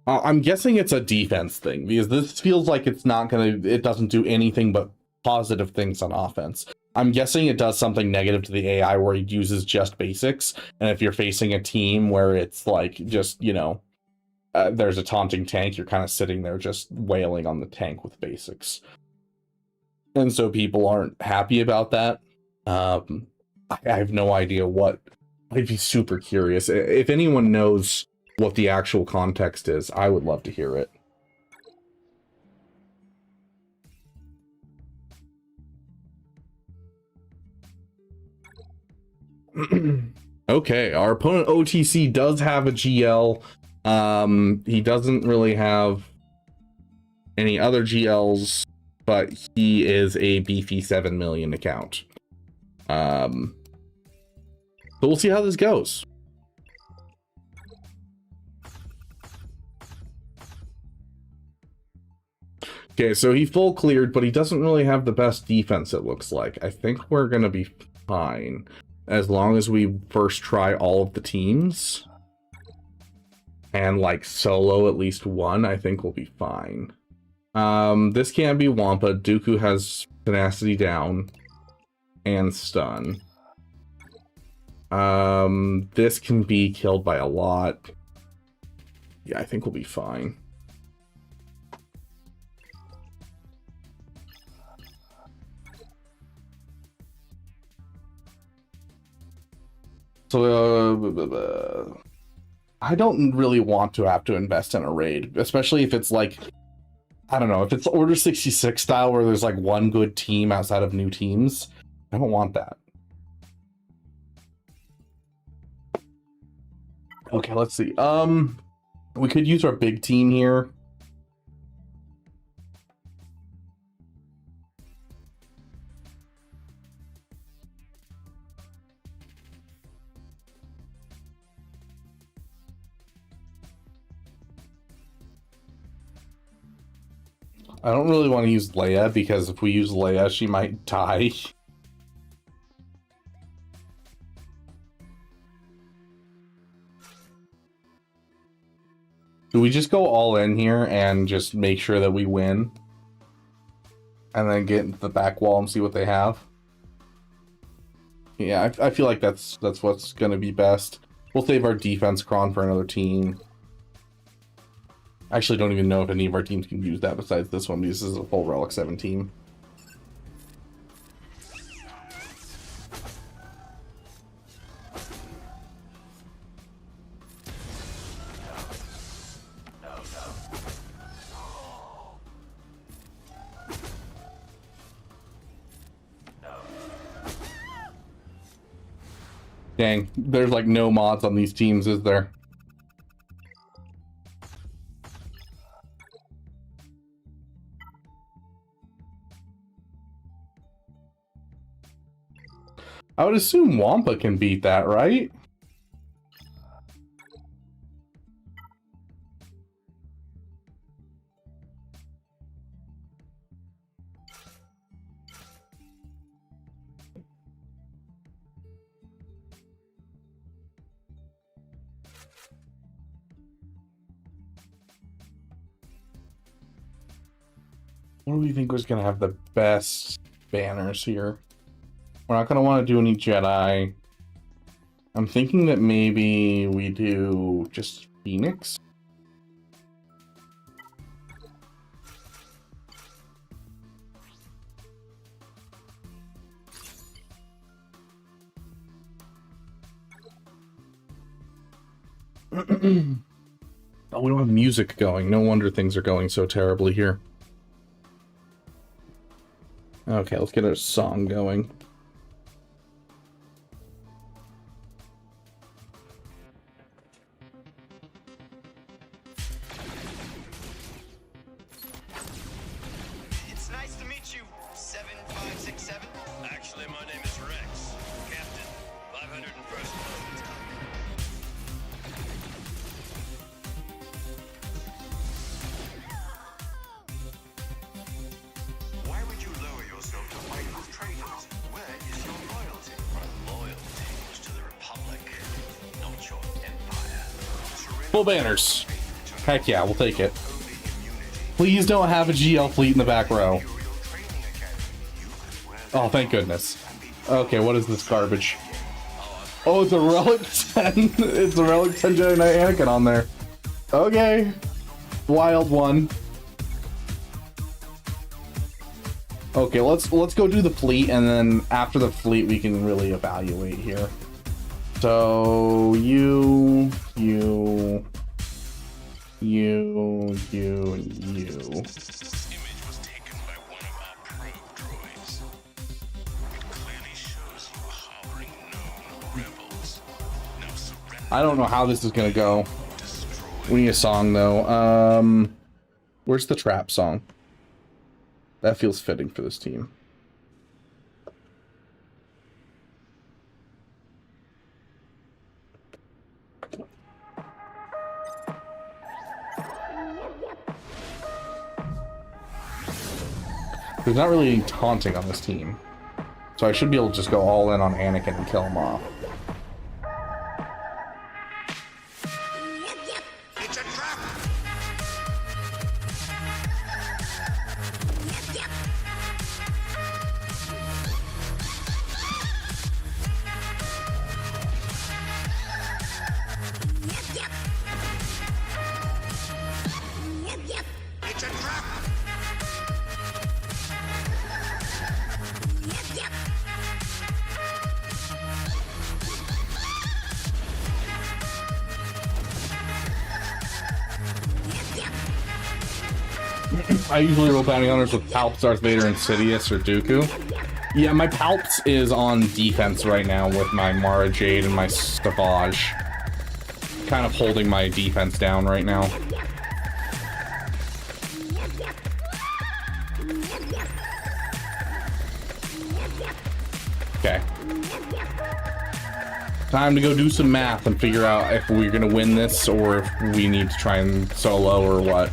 I'm guessing it's a defense thing, because this feels like it's not gonna, it doesn't do anything but positive things on offense. I'm guessing it does something negative to the AI where it uses just basics, and if you're facing a team where it's like just, you know, there's a taunting tank, you're kind of sitting there just wailing on the tank with basics. And so people aren't happy about that. I have no idea what. I'd be super curious. If anyone knows what the actual context is, I would love to hear it. Okay, our opponent OTC does have a GL. He doesn't really have any other GLs, but he is a beefy 7 million account. So we'll see how this goes. Okay, so he full cleared, but he doesn't really have the best defense, it looks like. I think we're gonna be fine as long as we first try all of the teams and like solo at least one. I think we'll be fine. This can be Wampa. Dooku has tenacity down and stun. This can be killed by a lot. Yeah, I think we'll be fine. So, I don't really want to have to invest in a raid, especially if it's like, I don't know, if it's Order 66 style where there's like one good team outside of new teams. I don't want that. Okay, let's see. We could use our big team here. I don't really want to use Leia, because if we use Leia, she might die. Do we just go all in here and just make sure that we win? And then get into the back wall and see what they have? Yeah, I feel like that's what's going to be best. We'll save our defense cron for another team. I actually don't even know if any of our teams can use that besides this one, because this is a full Relic 7 team. Dang, there's like no mods on these teams, is there? I would assume Wampa can beat that, right? What do we think was going to have the best banners here? We're not going to want to do any Jedi. I'm thinking that maybe we do just Phoenix. Oh, we don't have music going. No wonder things are going so terribly here. Okay, let's get our song going. Aren't you 7567? Actually, my name is Rex. Captain, 501st Code. Why would you lower yourself to fight with traitors? Where is your loyalty? My loyalty is to the Republic, not your empire. Full banners. Heck yeah, we'll take it. Please don't have a GL fleet in the back row. Oh, thank goodness. Okay, what is this garbage? Oh, it's a Relic 10. It's a Relic 10 Jedi Knight Anakin on there. Okay. Wild one. Okay, let's go do the fleet, and then after the fleet we can really evaluate here. So you. This image was taken by one of our probe droids. It clearly shows you harboring known rebels. Now surrender. I don't know how this is gonna go. We need a song though. Where's the trap song? That feels fitting for this team. There's not really any taunting on this team. So I should be able to just go all in on Anakin and kill him off. It's a trap! It's a trap! I usually roll bounty hunters with Palps, Darth Vader, and Sidious or Dooku. Yeah, my Palps is on defense right now with my Mara Jade and my Savage. Kind of holding my defense down right now. Okay. Time to go do some math and figure out if we're gonna win this or if we need to try and solo or what.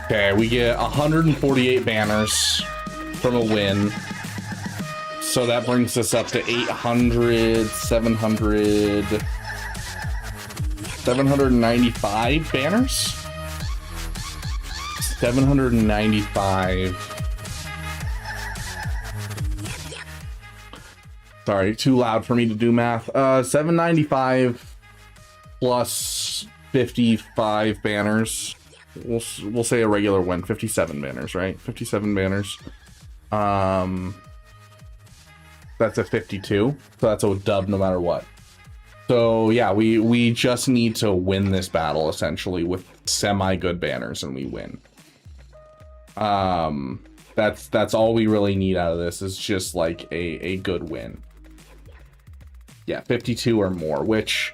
Okay, we get 148 banners from a win. So that brings us up to 800, 700, 795 banners? 795. Sorry, too loud for me to do math. 795 plus 55 banners. We'll say a regular win. 57 banners, right? 57 banners. That's a 52. So that's a dub no matter what. So yeah, we just need to win this battle essentially with semi-good banners and we win. That's all we really need out of this is just like a good win. Yeah, 52 or more, which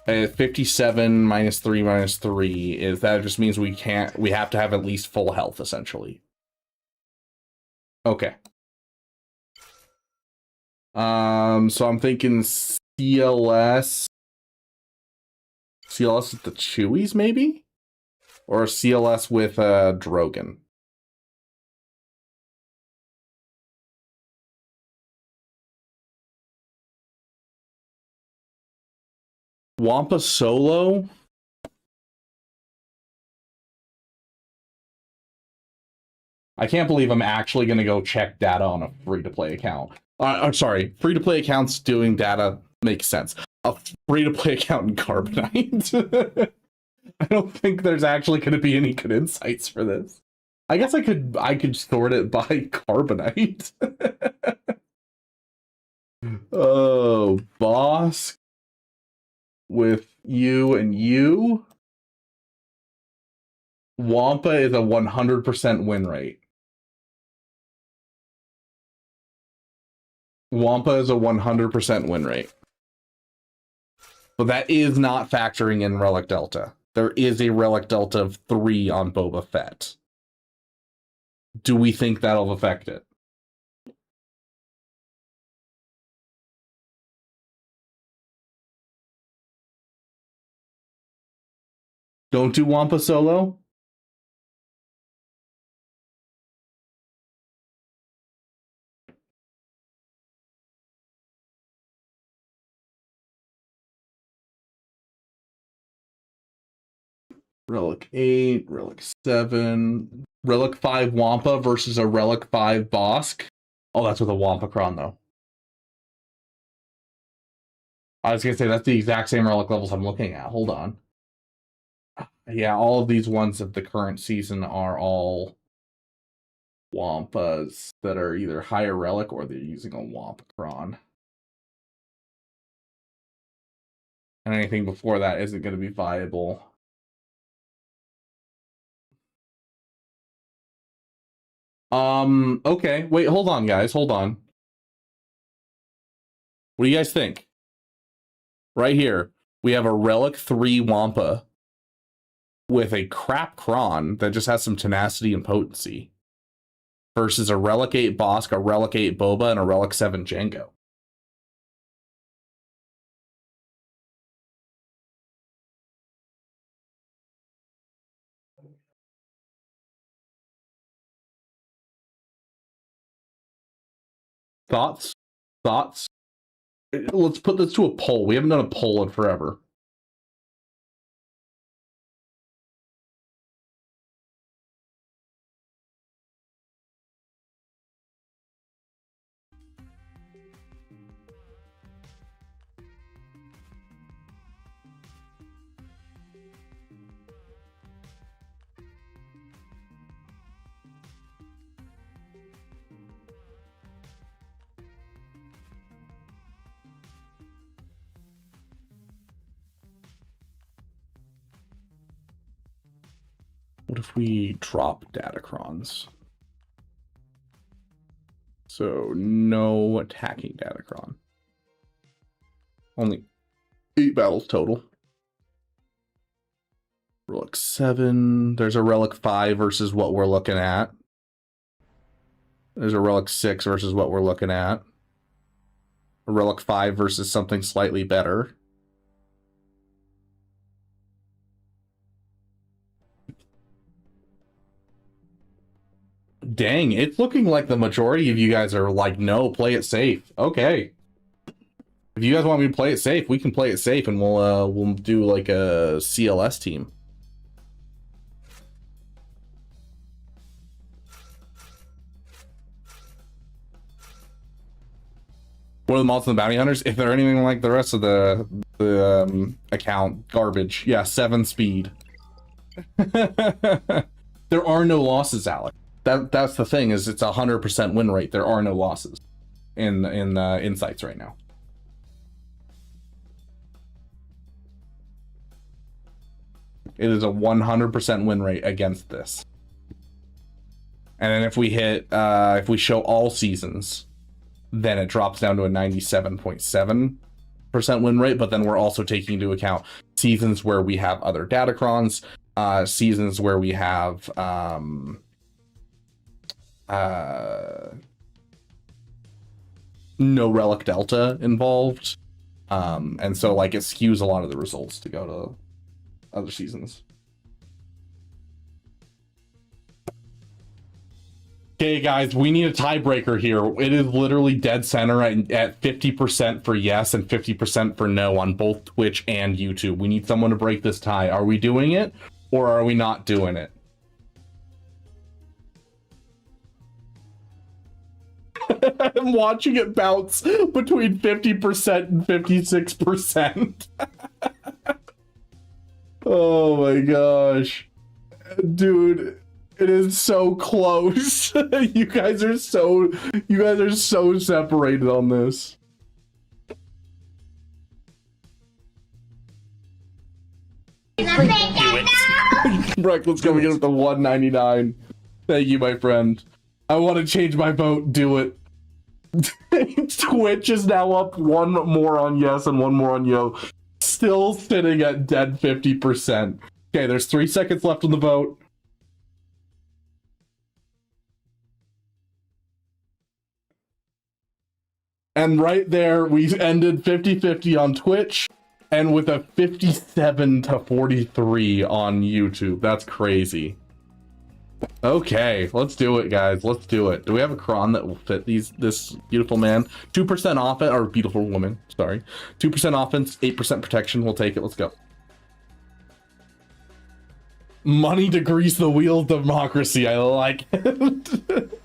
57 minus 3 is that just means we have to have at least full health essentially. Okay. So I'm thinking CLS with the Chewies maybe? Or CLS with Drogon. Wampa solo? I can't believe I'm actually going to go check data on a free-to-play account. I'm sorry, free-to-play accounts doing data makes sense. A free-to-play account in Carbonite? I don't think there's actually going to be any good insights for this. I guess I could sort it by Carbonite. Oh, boss. With you and you. Wampa is a 100% win rate. Wampa is a 100% win rate. But that is not factoring in Relic Delta. There is a Relic Delta of 3 on Boba Fett. Do we think that'll affect it? Don't do Wampa solo? Relic 8, Relic 7, Relic 5 Wampa versus a Relic 5 Bosk. Oh, that's with a Wampacron, though. I was going to say, that's the exact same Relic levels I'm looking at. Hold on. Yeah, all of these ones of the current season are all Wampas that are either higher Relic or they're using a Wampacron. And anything before that isn't going to be viable. Okay. Wait, hold on, guys. Hold on. What do you guys think? Right here, we have a Relic 3 Wampa with a crap Cron that just has some tenacity and potency versus a Relic 8 Bosk, a Relic 8 Boba, and a Relic 7 Django. Thoughts? Thoughts? Let's put this to a poll. We haven't done a poll in forever. What if we drop Datacrons? So no attacking Datacron. Only 8 battles total. Relic 7. There's a Relic 5 versus what we're looking at. There's a Relic 6 versus what we're looking at. A Relic 5 versus something slightly better. Dang, it's looking like the majority of you guys are like, no, play it safe. Okay. If you guys want me to play it safe, we can play it safe and we'll do like a CLS team. What are the mods and the bounty hunters? If they're anything like the rest of the account, garbage. Yeah, 7 speed. There are no losses, Alec. That's the thing, is it's 100% win rate. There are no losses in insights right now. It is a 100% win rate against this. And then if we hit, if we show all seasons, then it drops down to a 97.7% win rate. But then we're also taking into account seasons where we have other Datacrons, seasons where we have no Relic Delta involved. And so like it skews a lot of the results to go to other seasons. Okay, guys, we need a tiebreaker here. It is literally dead center at 50% for yes and 50% for no on both Twitch and YouTube. We need someone to break this tie. Are we doing it or are we not doing it? I'm watching it bounce between 50% and 56%. Oh my gosh. Dude, it is so close. You guys are so separated on this. Breck, let's go get up to 199. Thank you, my friend. I want to change my vote. Do it. Twitch is now up 1 more on yes and 1 more on yo. Still sitting at dead 50%. Okay, there's 3 seconds left on the vote. And right there, we ended 50-50 on Twitch and with a 57-43 on YouTube. That's crazy. Okay, let's do it, guys. Let's do it. Do we have a cron that will fit this beautiful man? 2% offense, or beautiful woman, sorry. 2% offense, 8% protection. We'll take it. Let's go. Money to grease the wheel of democracy. I like it.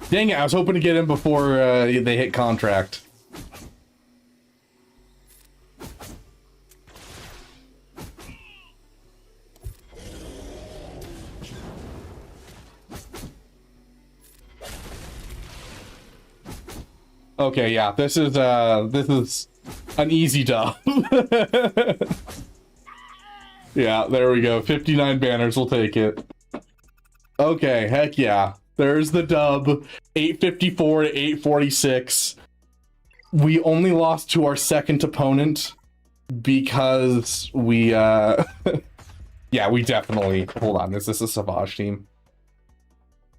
Dang it, I was hoping to get in before they hit contract. Okay, yeah, this is an easy dub. Yeah, there we go. 59 banners, we'll take it. Okay, heck yeah. There's the dub. 854 to 846. We only lost to our second opponent because we yeah, we definitely, hold on, is this a Savage team?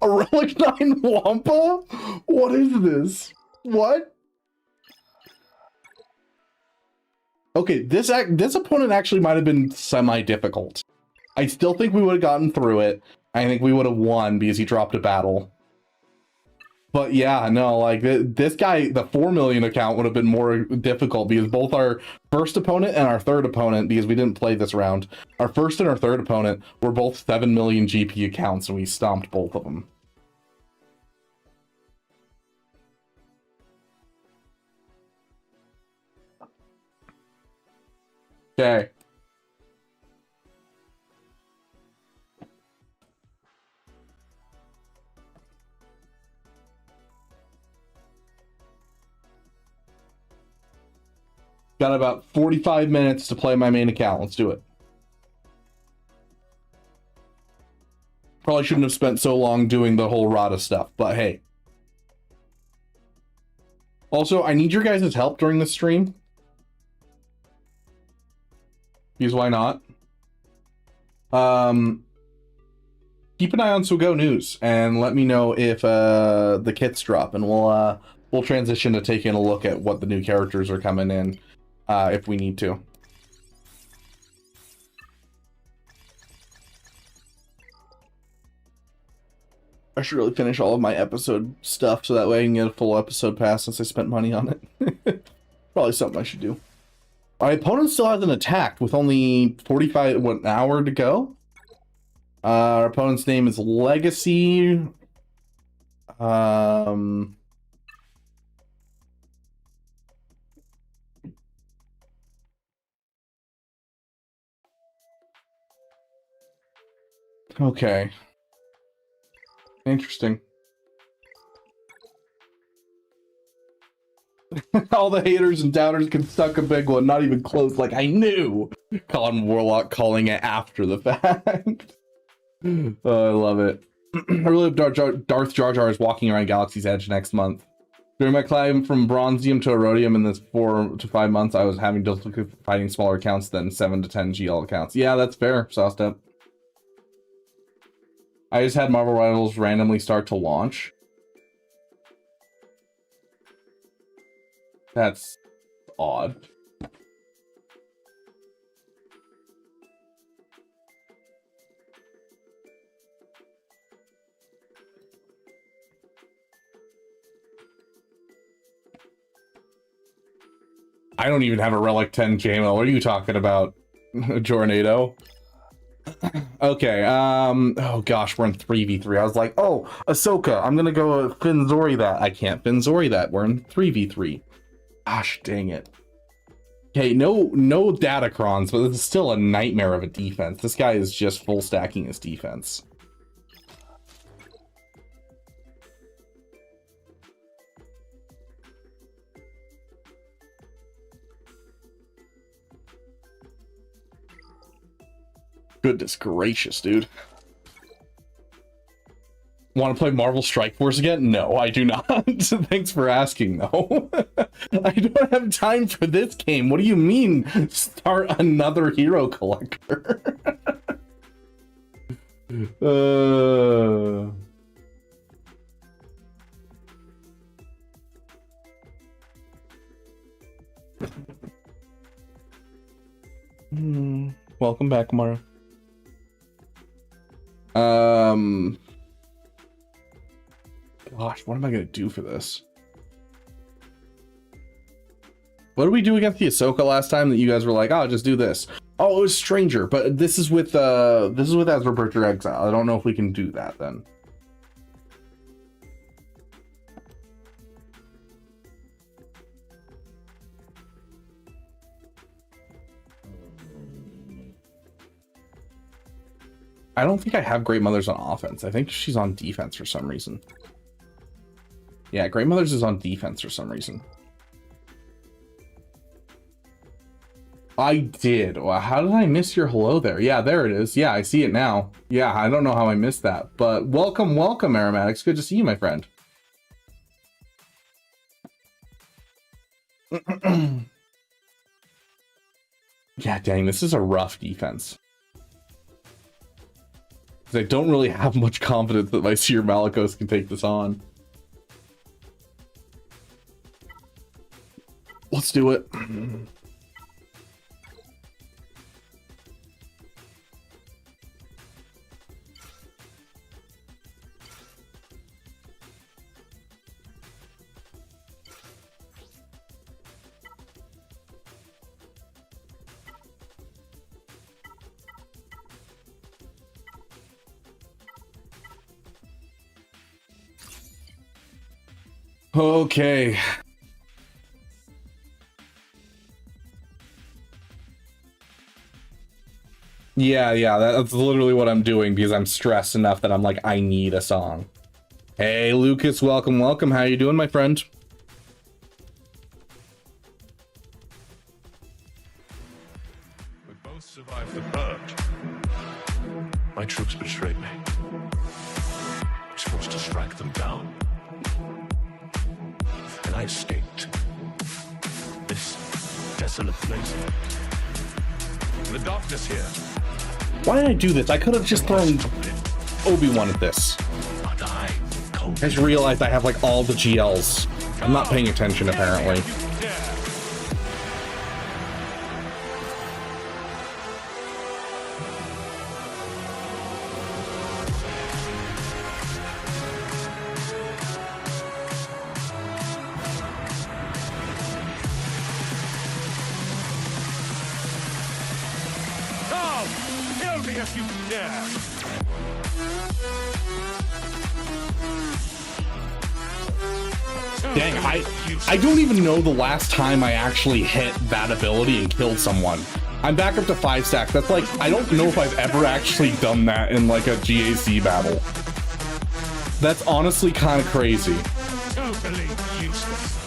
A Relic 9 Wampa? What is this? What? Okay, this opponent actually might have been semi-difficult. I still think we would have gotten through it. I think we would have won because he dropped a battle. But yeah, no, like this guy, the 4 million account would have been more difficult because both our first opponent and our third opponent, because we didn't play this round, our first and our third opponent were both 7 million GP accounts and we stomped both of them. Okay. Got about 45 minutes to play my main account. Let's do it. Probably shouldn't have spent so long doing the whole Rada stuff, but hey. Also, I need your guys' help during the stream. Because why not? Keep an eye on SoGo News and let me know if the kits drop, and we'll transition to taking a look at what the new characters are coming in if we need to. I should really finish all of my episode stuff so that way I can get a full episode pass since I spent money on it. Probably something I should do. My opponent still hasn't attacked with only 45, an hour to go. Our opponent's name is Legacy. Okay. Interesting. All the haters and doubters can suck a big one, not even close. Like I knew. Colin Warlock calling it after the fact. Oh, I love it. I really hope Darth Jar Jar is walking around Galaxy's Edge next month. During my climb from Bronzium to Erodium in this 4 to 5 months, I was having difficulty fighting smaller accounts than 7 to 10 GL accounts. Yeah, that's fair, Sawstep. I just had Marvel Rivals randomly start to launch. That's odd. I don't even have a Relic 10 JMO. What are you talking about, Jornado? Okay, oh gosh, we're in 3v3. I was like, oh, Ahsoka, I'm gonna go Finzori that. I can't Finzori that. We're in 3v3. Gosh, dang it. Okay, no Datacrons, but this is still a nightmare of a defense. This guy is just full stacking his defense. Goodness gracious, dude. Want to play Marvel Strike Force again? No, I do not. Thanks for asking, though. I don't have time for this game. What do you mean, start another hero collector? Welcome back, Mara. Gosh, what am I gonna do for this? What did we do against the Ahsoka last time that you guys were like, oh, just do this? Oh, it was Stranger, but this is with Ezra Bridger Exile. I don't know if we can do that then. I don't think I have Great Mothers on offense. I think she's on defense for some reason. Yeah, Great Mothers is on defense for some reason. I did. Well, how did I miss your hello there? Yeah, there it is. Yeah, I see it now. Yeah, I don't know how I missed that. But welcome, welcome, Aromatics. Good to see you, my friend. Yeah, dang, this is a rough defense. I don't really have much confidence that my Seer Malicos can take this on. Let's do it. Okay. Yeah, that's literally what I'm doing because I'm stressed enough that I'm like, I need a song. Hey, Lucas, welcome, welcome. How you doing, my friend? We both survived the purge. My troops betrayed me. I was forced to strike them down. And I escaped. This desolate place. The darkness here. Why did I do this? I could have just thrown Obi-Wan at this. But I just realized I have like all the GLs. I'm not paying attention apparently. Dang, I don't even know the last time I actually hit that ability and killed someone. I'm back up to 5 stacks. That's like, I don't know if I've ever actually done that in like a GAC battle. That's honestly kind of crazy. Totally useless.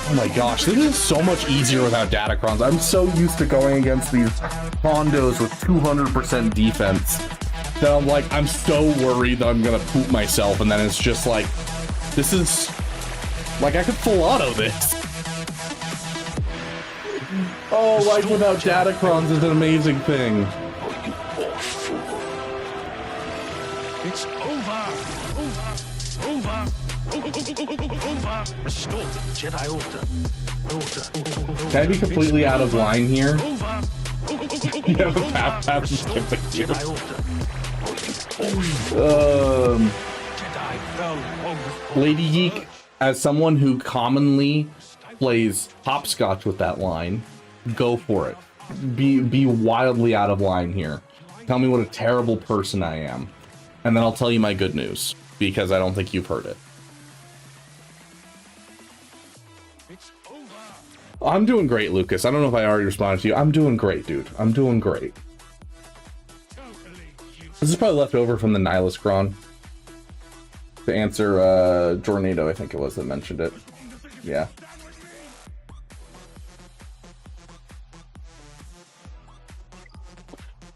Oh my gosh, this is so much easier without Datacrons. I'm so used to going against these Hondos with 200% defense that I'm like, I'm so worried that I'm gonna poop myself, and then it's just like, this is, like, I could full auto this. Oh, life without Datacrons is an amazing thing. It's over. Restore the Jedi Order. Can I be completely out of line here? You have a path and skip the queue. Lady Geek, as someone who commonly plays hopscotch with that line, go for it. Be wildly out of line here. Tell me what a terrible person I am, and then I'll tell you my good news, because I don't think you've heard it. I'm doing great, Lucas. I don't know if I already responded to you. I'm doing great, dude. I'm doing great. This is probably left over from the Nihilus to answer Jornado, I think it was, that mentioned it. Yeah.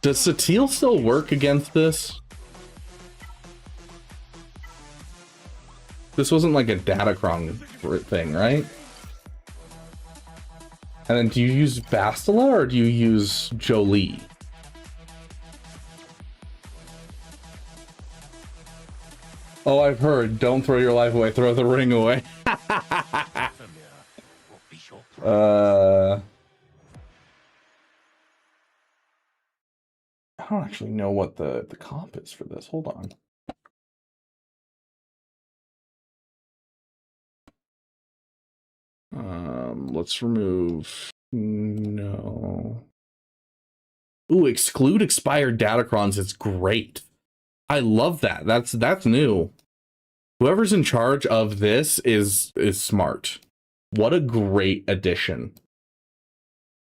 Does Satil still work against this? This wasn't like a Datacron thing, right? And then do you use Bastila or do you use Jolie? Oh, I've heard. Don't throw your life away. Throw the ring away. I don't actually know what the comp is for this. Hold on. Let's remove. No. Ooh, exclude expired Datacrons. It's great. I love that. That's new. Whoever's in charge of this is smart. What a great addition.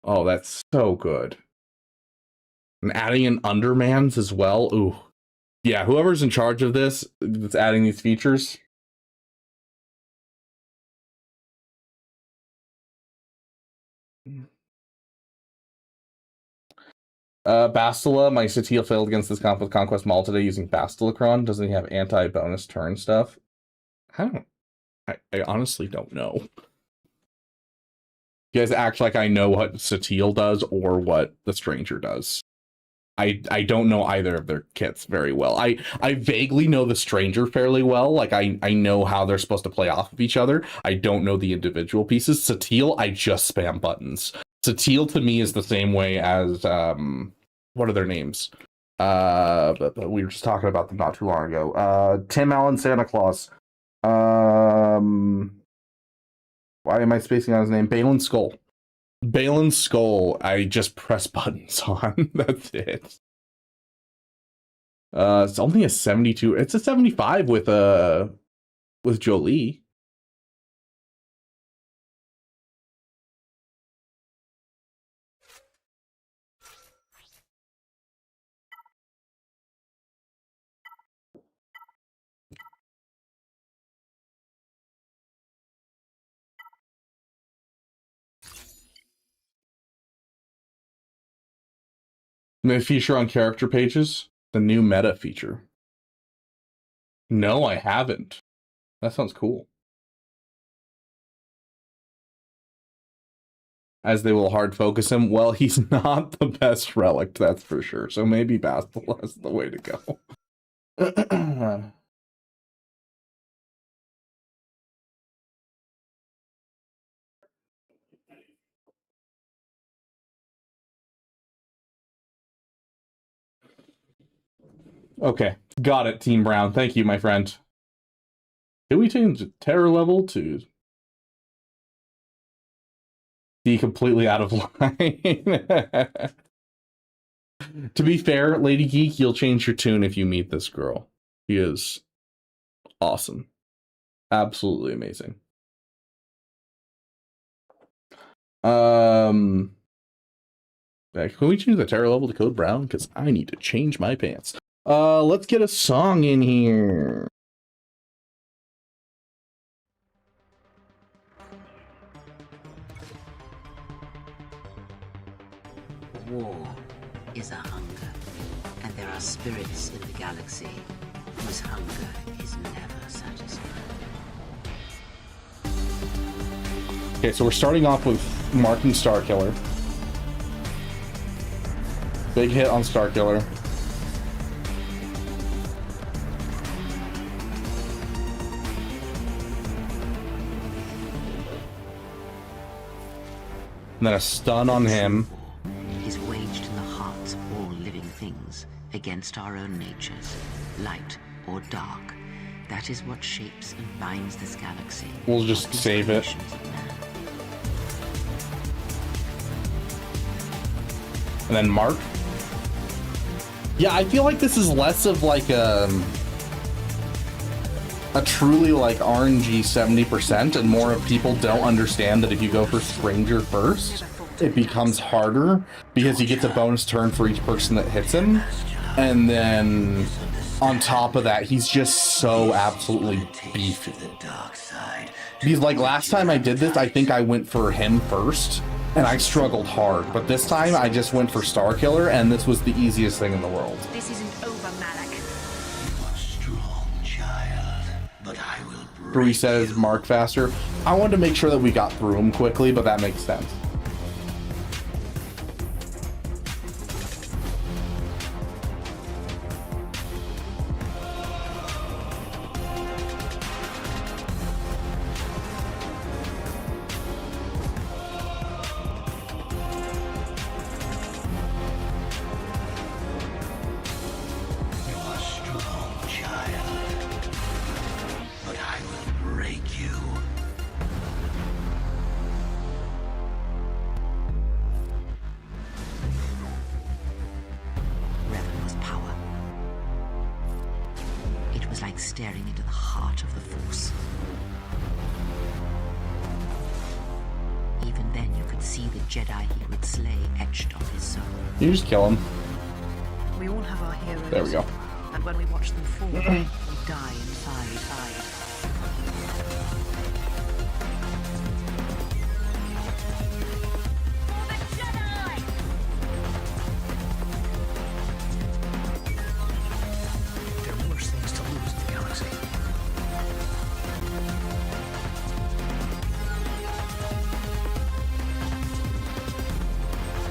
Oh, that's so good. And adding in Undermans as well. Ooh. Yeah, whoever's in charge of this that's adding these features. Bastila, my Satil failed against this comp with Conquest Maul today using Bastilacron. Doesn't he have anti-bonus turn stuff? I honestly don't know. You guys act like I know what Satil does or what the Stranger does. I don't know either of their kits very well. I vaguely know the Stranger fairly well. Like I know how they're supposed to play off of each other. I don't know the individual pieces. Satil, I just spam buttons. Satil to me is the same way as what are their names? But we were just talking about them not too long ago. Tim Allen Santa Claus. Why am I spacing on his name? Balin Skull. Balin Skull, I just press buttons on. That's it. It's only a 72. It's a 75 with Jolie. New feature on character pages. The new meta feature. No, I haven't. That sounds cool. As they will hard focus him. Well, he's not the best relic, that's for sure. So maybe Bastila is the way to go. Okay, got it, Team Brown. Thank you, my friend. Did we change the terror level to be completely out of line? To be fair, Lady Geek, you'll change your tune if you meet this girl. She is awesome. Absolutely amazing. Can we change the terror level to code brown? Because I need to change my pants. Let's get a song in here. War is a hunger, and there are spirits in the galaxy whose hunger is never satisfied. Okay, so we're starting off with marking Starkiller. Big hit on Starkiller. And then a stun on him. Is waged in the hearts of all living things against our own natures, light or dark. That is what shapes and binds this galaxy. We'll just save it. And then Mark. Yeah, I feel like this is less of like a truly like RNG 70%, and more people don't understand that if you go for Stranger first, it becomes harder because he gets a bonus turn for each person that hits him, and then on top of that, he's just so absolutely beefy. Because like last time I did this, I think I went for him first, and I struggled hard. But this time I just went for Star Killer, and this was the easiest thing in the world. This isn't over, Malak. Strong child, but I will Bree says Mark faster. I wanted to make sure that we got through him quickly, but that makes sense. Staring into the heart of the Force. Even then, you could see the Jedi he would slay etched on his soul. You just kill him. We all have our heroes. There we go. And when we watch them fall, we die inside.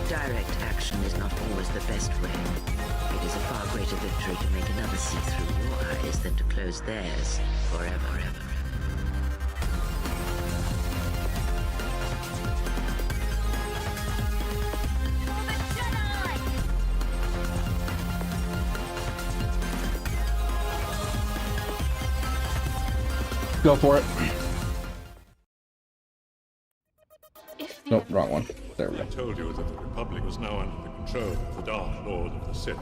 Direct action is not always the best way. It is a far greater victory to make another see through your eyes than to close theirs forever. Go for it. Nope, wrong one. There we go. I told you that the Republic was now under the control of the Darth Lord of the Sith.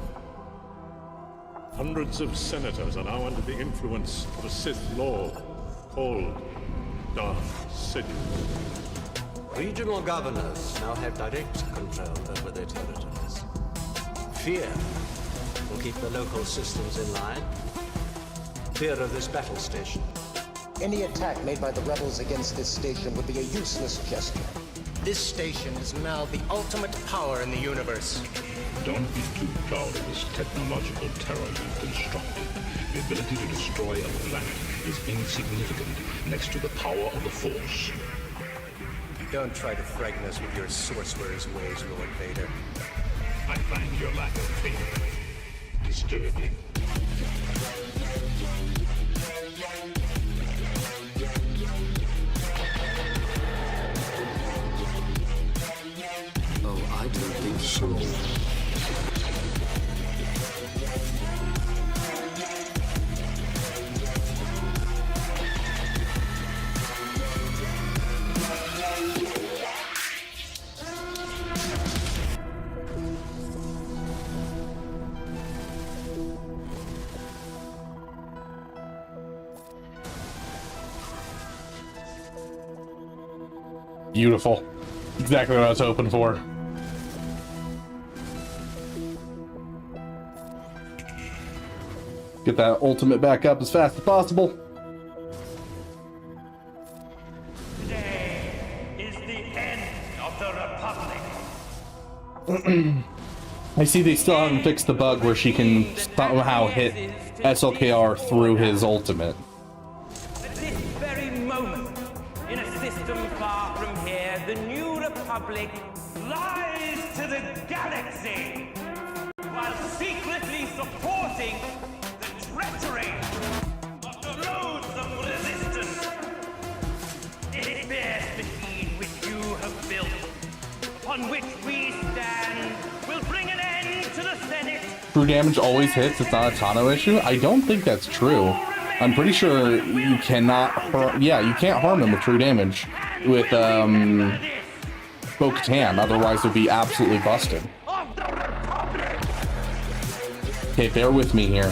Hundreds of senators are now under the influence of a Sith Lord called Darth Sidious. Regional governors now have direct control over their territories. Fear will keep the local systems in line. Fear of this battle station. Any attack made by the rebels against this station would be a useless gesture. This station is now the ultimate power in the universe. Don't be too proud of this technological terror you've constructed. The ability to destroy a planet is insignificant next to the power of the Force. Don't try to frighten us with your sorcerer's ways, Lord Vader. I find your lack of faith disturbing. I don't think so. Beautiful. Exactly what I was hoping for. Get that ultimate back up as fast as possible. Today is the end of the Republic. I see they still haven't fixed the bug where she can somehow hit SLKR through his ultimate. At this very moment, in a system far from here, the new Republic lies to the galaxy, while secretly supporting treachery of the roads of resistance. It bears the deed which you have built, upon which we stand, will bring an end to the Senate. True damage always hits, it's not a Tano issue? I don't think that's true. I'm pretty sure you cannot you can't harm him with true damage with Bo-Katan, otherwise it would be absolutely busted. Okay, bear with me here.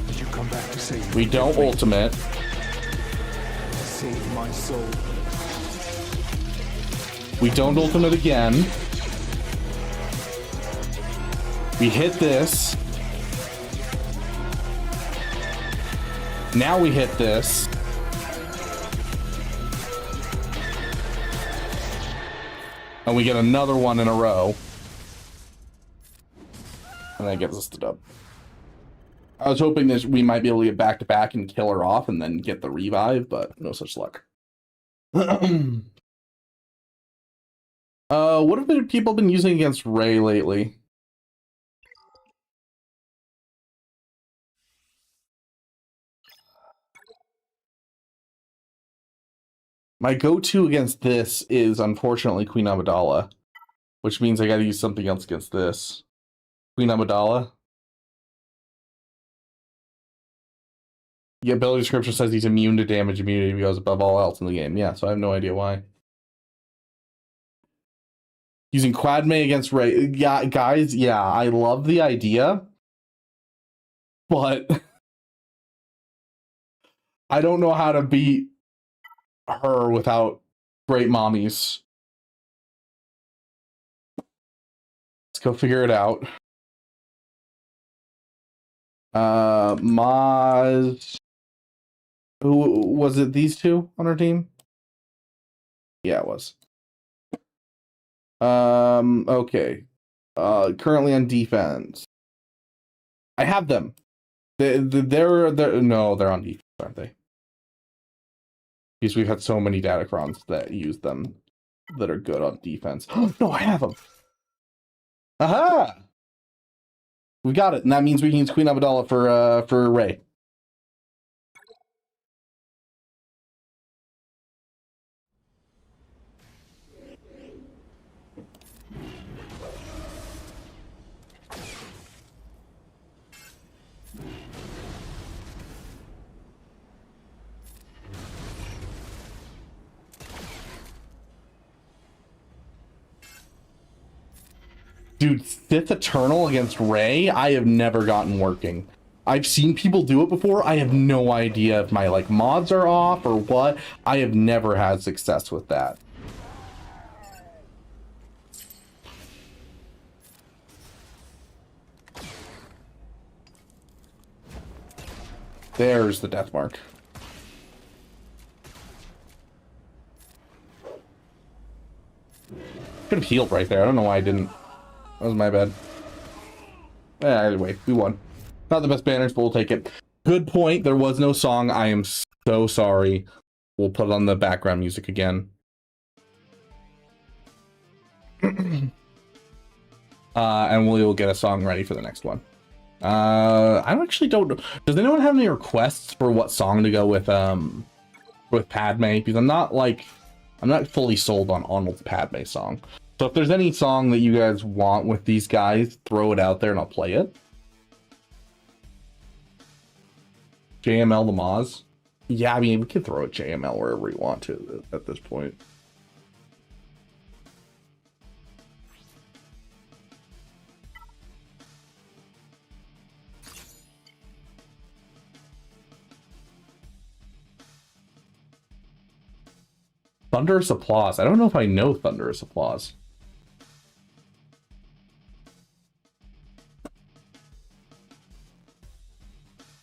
Did you come come back to save We don't ultimate. Save my soul. We don't ultimate again. We hit this. Now we hit this. And we get another one in a row. And that gives us the dub. I was hoping that we might be able to get back to back and kill her off and then get the revive, but no such luck. What have people been using against Ray lately? My go-to against this is, unfortunately, Queen Amidala, which means I gotta use something else against this. Queen Amidala. The ability description says he's immune to damage immunity if he goes above all else in the game. Yeah, so I have no idea why. Using Quadme against Ray. Yeah, guys, yeah, I love the idea. But I don't know how to beat her without great mommies. Let's go figure it out. Maz. Who was it? These two on our team? Yeah, it was. Okay. Currently on defense. I have them. They're no, they're on defense, aren't they? Because we've had so many Datacrons that use them that are good on defense. No, I have them. Aha! We got it, and that means we can use Queen Amidala for Ray. Dude, Sith Eternal against Ray, I have never gotten working. I've seen people do it before. I have no idea if my mods are off or what. I have never had success with that. There's the death mark. Could have healed right there. I don't know why I didn't. That was my bad. Anyway, we won. Not the best banners, but we'll take it. Good point. There was no song. I am so sorry. We'll put it on the background music again. And we'll get a song ready for the next one. I actually don't know. Does anyone have any requests for what song to go with Padme? Because I'm not fully sold on Arnold's Padme song. So if there's any song that you guys want with these guys, throw it out there and I'll play it. JML the Maz. Yeah, I mean, we can throw a JML wherever we want to at this point. Thunderous Applause. I don't know if I know Thunderous Applause.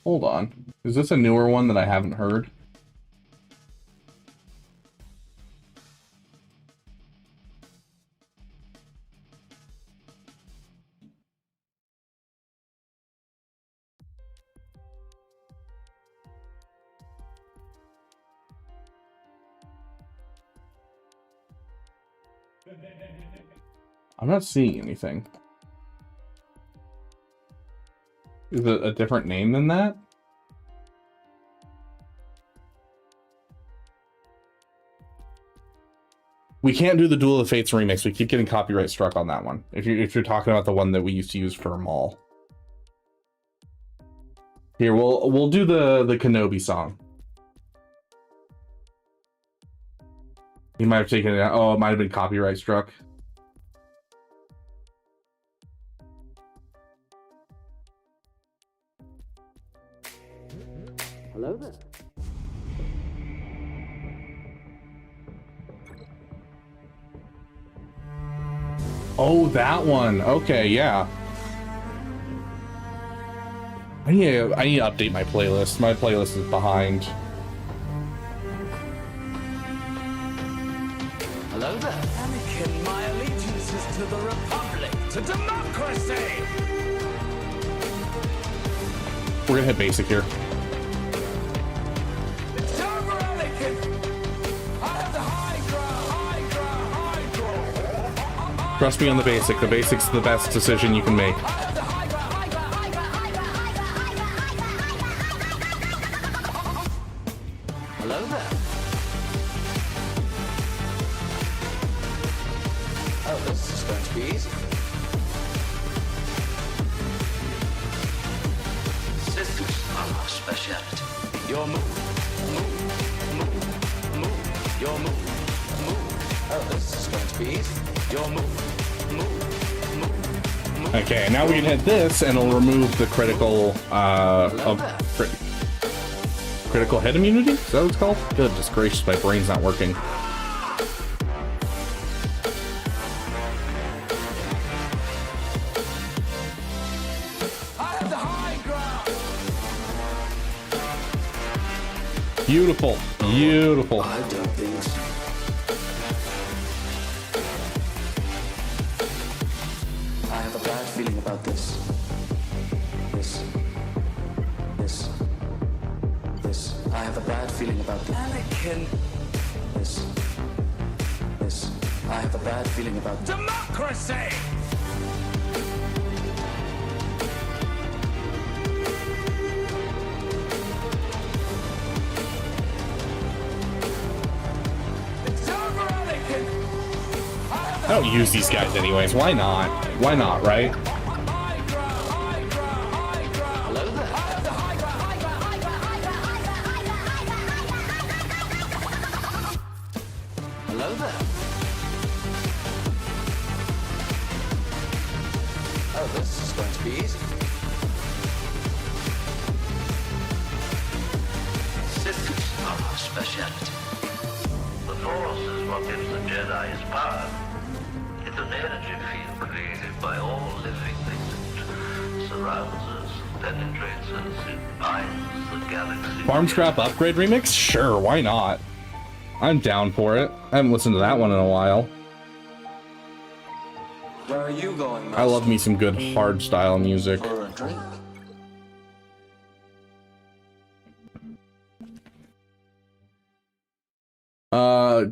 Hold on. Is this a newer one that I haven't heard? I'm not seeing anything. Is it a different name than that? We can't do the Duel of Fates remix. We keep getting copyright struck on that one. If you're talking about the one that we used to use for Maul. Here, we'll do the Kenobi song. He might have taken it out. Oh, it might have been copyright struck. Hello there. Oh, that one. Okay, yeah. I need to update my playlist. My playlist is behind. Hello there. Anakin, my allegiance is to the Republic, to democracy! We're gonna hit basic here. It's over, Anakin! I have the high ground. Trust me on the basic. The basic's the best decision you can make. Hello there. Oh, this is going to be easy. Systems are our speciality. Your move. Your move. Oh, this is going to be easy. Your move. Okay, now we can hit this, and it'll remove the critical, critical hit immunity? Is that what it's called? Goodness gracious, my brain's not working. Beautiful, beautiful. I don't think so. I have a bad feeling about this. This. I have a bad feeling about this. Anakin. This. I have a bad feeling about democracy. I don't use these guys anyways. Why not? Why not, right? Hello there. Oh, this is going to be easy. Systems are our speciality. The Force is what gives the Jedi his power. It's an energy field created by all living things. It surrounds us, penetrates us, it binds the galaxy. Farm Scrap Upgrade Remix? Sure, why not? I'm down for it. I haven't listened to that one in a while. Where are you going, Master? I love me some good hard style music. For a drink?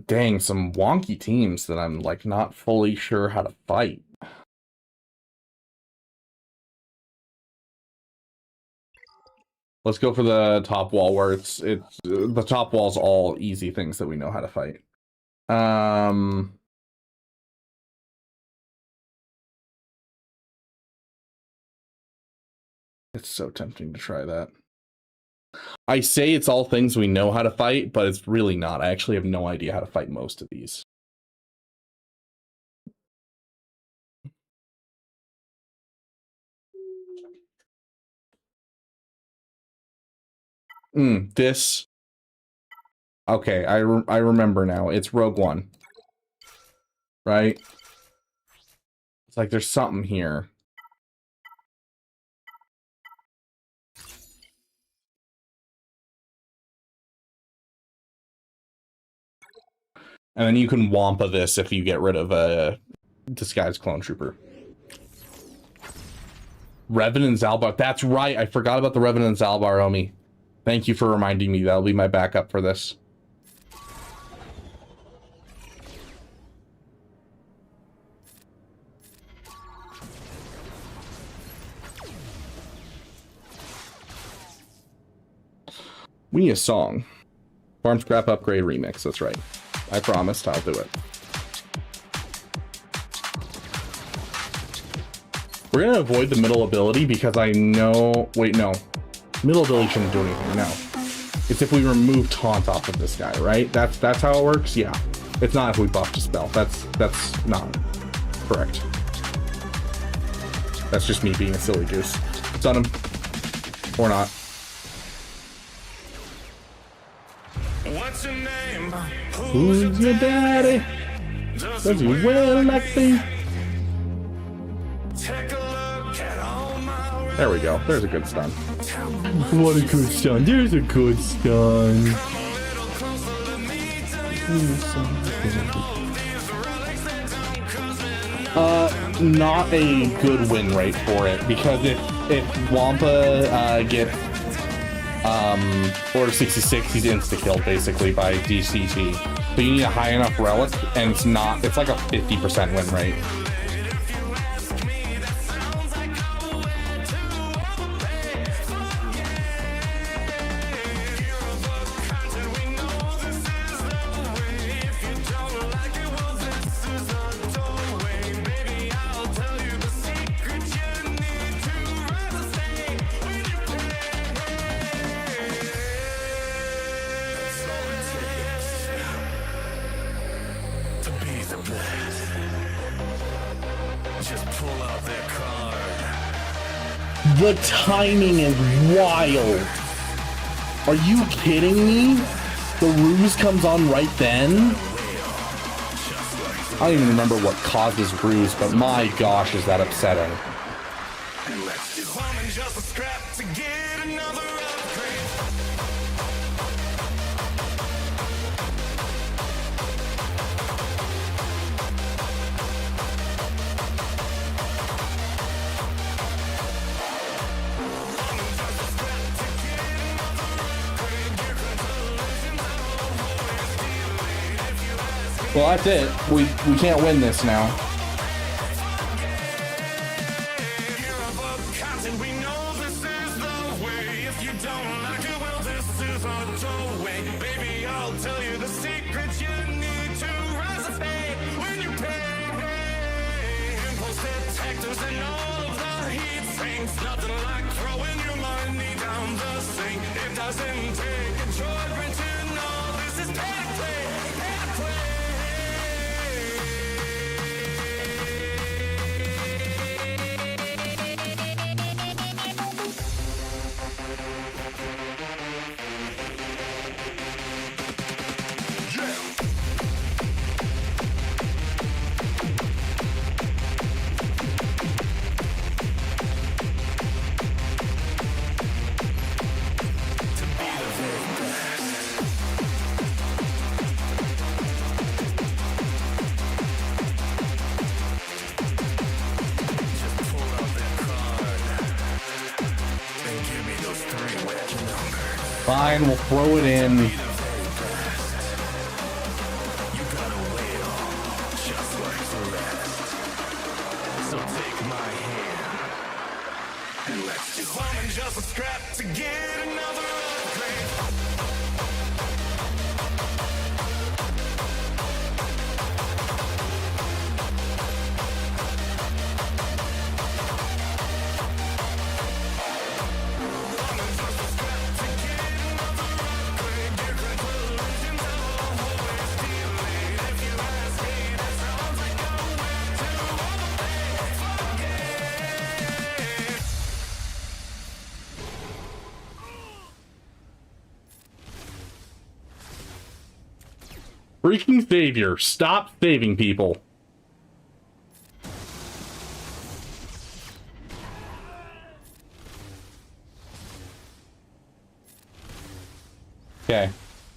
Dang, some wonky teams that I'm like not fully sure how to fight. Let's go for the top wall where it's the top wall's all easy things that we know how to fight. It's so tempting to try that. I say it's all things we know how to fight, but it's really not. I actually have no idea how to fight most of these. This. Okay, I remember now. It's Rogue One. Right? It's like there's something here. And then you can Wampa this if you get rid of a disguised clone trooper. Revenant Zalbar. That's right. I forgot about the Revenant Zalbar, Omi. Thank you for reminding me. That'll be my backup for this. We need a song. Farm Scrap Upgrade Remix. That's right. I promised I'll do it. We're going to avoid the middle ability because I know... Wait, no. Middle ability shouldn't do anything, no. It's if we remove taunt off of this guy, right? That's how it works? Yeah. It's not if we buffed a spell. That's not correct. That's just me being a silly goose. Stun him. Or not. What's your name? Who's your daddy? Does he wear like me? Take a look at all my There we go. There's a good stun. What a good stun. There's a good stun. Not a good win rate for it, because if Wampa gets Order 66, he's insta-killed basically by DCT. So you need a high enough relic, and it's like a 50% win rate. The timing is wild. Are you kidding me? The ruse comes on right then? I don't even remember what causes ruse, but my gosh, is that upsetting. Well, that's it. We can't win this now. Fine, we'll throw it in. Freaking savior, stop saving people. Okay.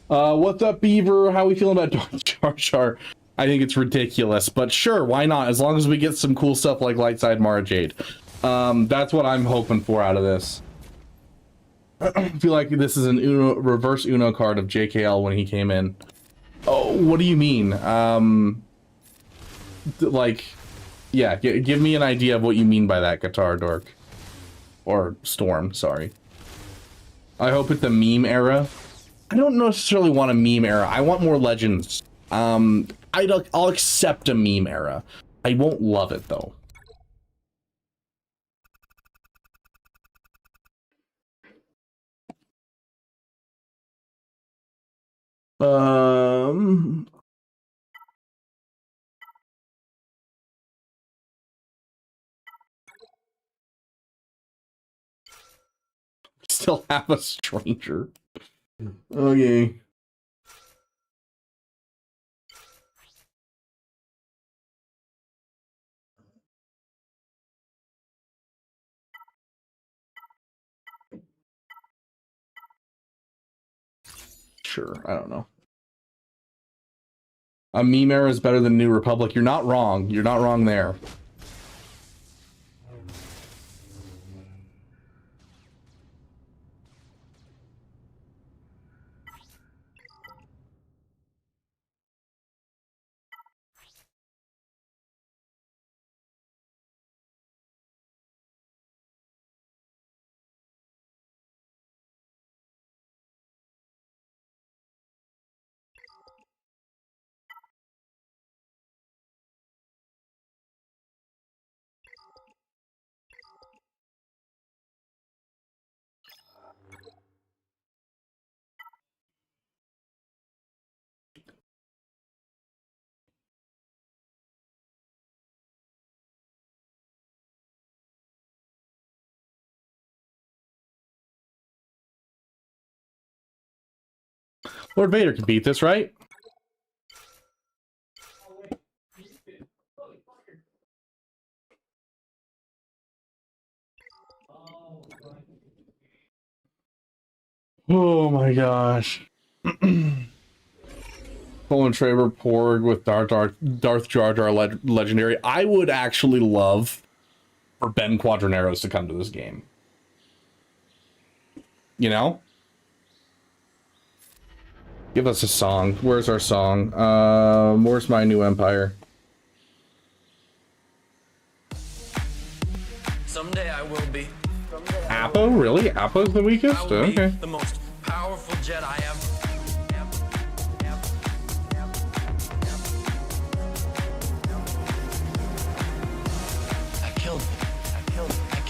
What's up, Beaver? How we feeling about Darth Jar Jar? I think it's ridiculous, but sure, why not? As long as we get some cool stuff like Lightside Mara Jade. That's what I'm hoping for out of this. I feel like this is an reverse Uno card of JKL when he came in. Oh, what do you mean? Like, yeah, give me an idea of what you mean by that, Guitar Dork. Or Storm, sorry. I hope it's a meme era. I don't necessarily want a meme era. I want more Legends. I'll accept a meme era. I won't love it, though. Still have a stranger. Okay. sure. I don't know. A meme era is better than New Republic. You're not wrong. You're not wrong there. Lord Vader can beat this, right? Oh my gosh. Colin Traver Porg with Darth Jar Jar Legendary. I would actually love for Ben Quadraneros to come to this game. You know? Give us a song. Where's our song? Where's My New Empire? Someday I will be. Appo? Really? Appo's the weakest? Okay. The most powerful Jedi ever.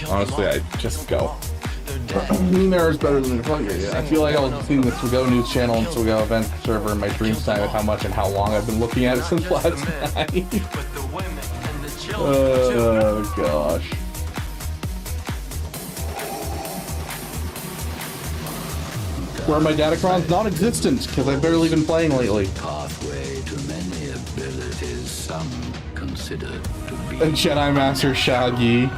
Honestly, I just go. There is better than the Republic. Yeah. I feel like I was seeing the Swigo news channel and Swigo event server in my dreams time at how much and how long I've been looking at it since last night. Oh gosh. Where are my Datacrons? Non-existent, because I've barely been playing lately. Pathway to many abilities some consider to be. And Jedi Master Shaggy.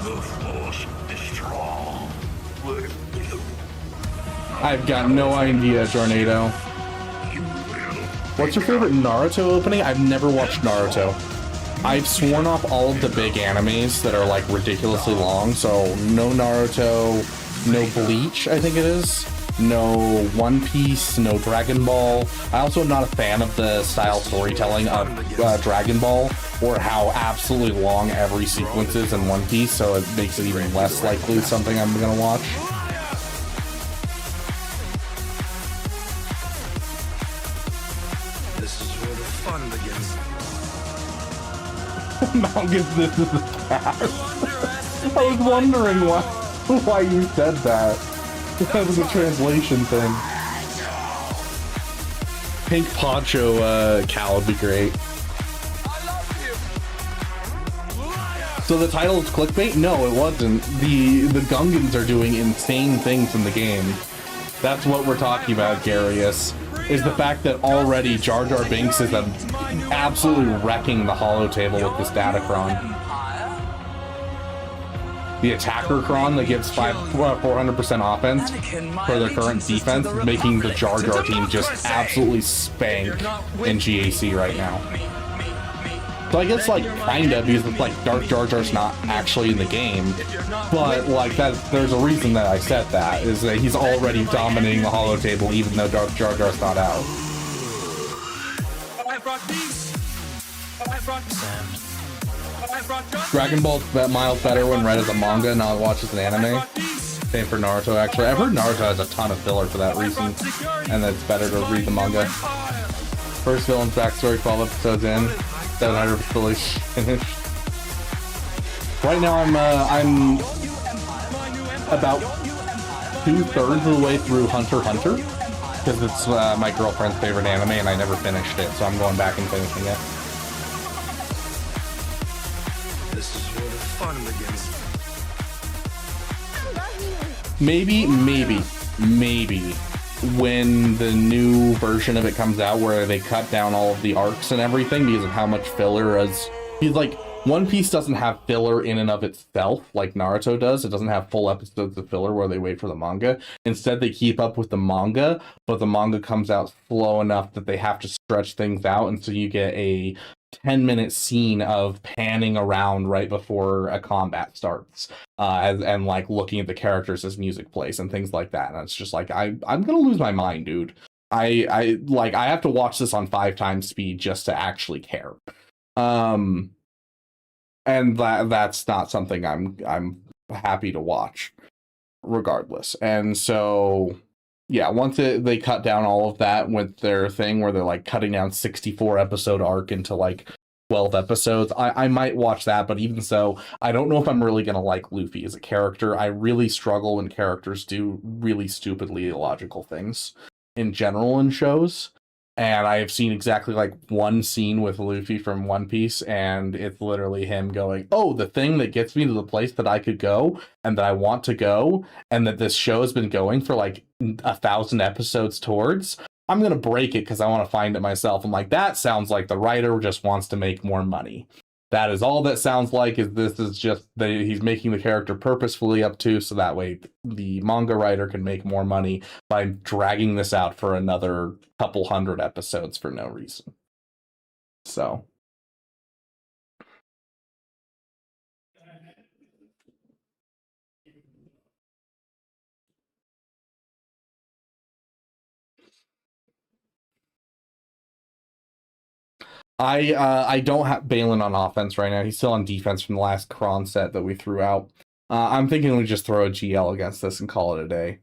The Force is strong. I've got no idea, Jornado. What's your favorite Naruto opening? I've never watched Naruto. I've sworn off all of the big animes that are like ridiculously long, so no Naruto, no Bleach, I think it is, no One Piece, no Dragon Ball. I also am not a fan of the style storytelling of Dragon Ball, or how absolutely long every sequence is in One Piece, so it makes it even less likely something I'm gonna watch. This is where the fun begins. Mount gives this is the past. I was wondering why you said that. That was a translation thing. Pink Poncho Cal would be great. So the title is clickbait? No, it wasn't. The Gungans are doing insane things in the game. That's what we're talking about, Garius. Is the fact that already Jar Jar Binks is absolutely wrecking the holo table with this Datacron. The attacker cron that gives 400% offense for their current defense, making the Jar Jar team just absolutely spank in GAC right now. So I guess like kinda, because it's like Darth Jar Jar's not actually in the game, but like that, there's a reason that I said that, is that he's already dominating the holo table even though Darth Jar Jar's not out. Dragon Ball's miles better when read as a manga, not watched as an anime. Same for Naruto, actually. I've heard Naruto has a ton of filler for that reason, and that it's better to read the manga. First villain's backstory, 12 episodes in, 700 fully finished. Right now I'm about 2/3 of the way through Hunter x Hunter, because it's my girlfriend's favorite anime and I never finished it, so I'm going back and finishing it. This is where the fun begins. Maybe when the new version of it comes out where they cut down all of the arcs and everything because of how much filler is. He's like, One Piece doesn't have filler in and of itself like Naruto does. It doesn't have full episodes of filler where they wait for the manga. Instead, they keep up with the manga, but the manga comes out slow enough that they have to stretch things out, and so you get a 10-minute scene of panning around right before a combat starts, and like looking at the characters as music plays and things like that. And it's just like I'm gonna lose my mind, dude. I have to watch this on 5 times speed just to actually care. And that's not something I'm happy to watch, regardless. And so, yeah, once they cut down all of that with their thing where they're like cutting down 64 episode arc into like 12 episodes, I might watch that. But even so, I don't know if I'm really gonna like Luffy as a character. I really struggle when characters do really stupidly illogical things in general in shows. And I have seen exactly like one scene with Luffy from One Piece, and it's literally him going, oh, the thing that gets me to the place that I could go and that I want to go, and that this show has been going for like 1,000 episodes towards, I'm going to break it because I want to find it myself. I'm like, that sounds like the writer just wants to make more money. That is all that sounds like. Is this is just that he's making the character purposefully obtuse so that way the manga writer can make more money by dragging this out for another couple hundred episodes for no reason. So I don't have Balin on offense right now. He's still on defense from the last Kron set that we threw out. I'm thinking we just throw a GL against this and call it a day.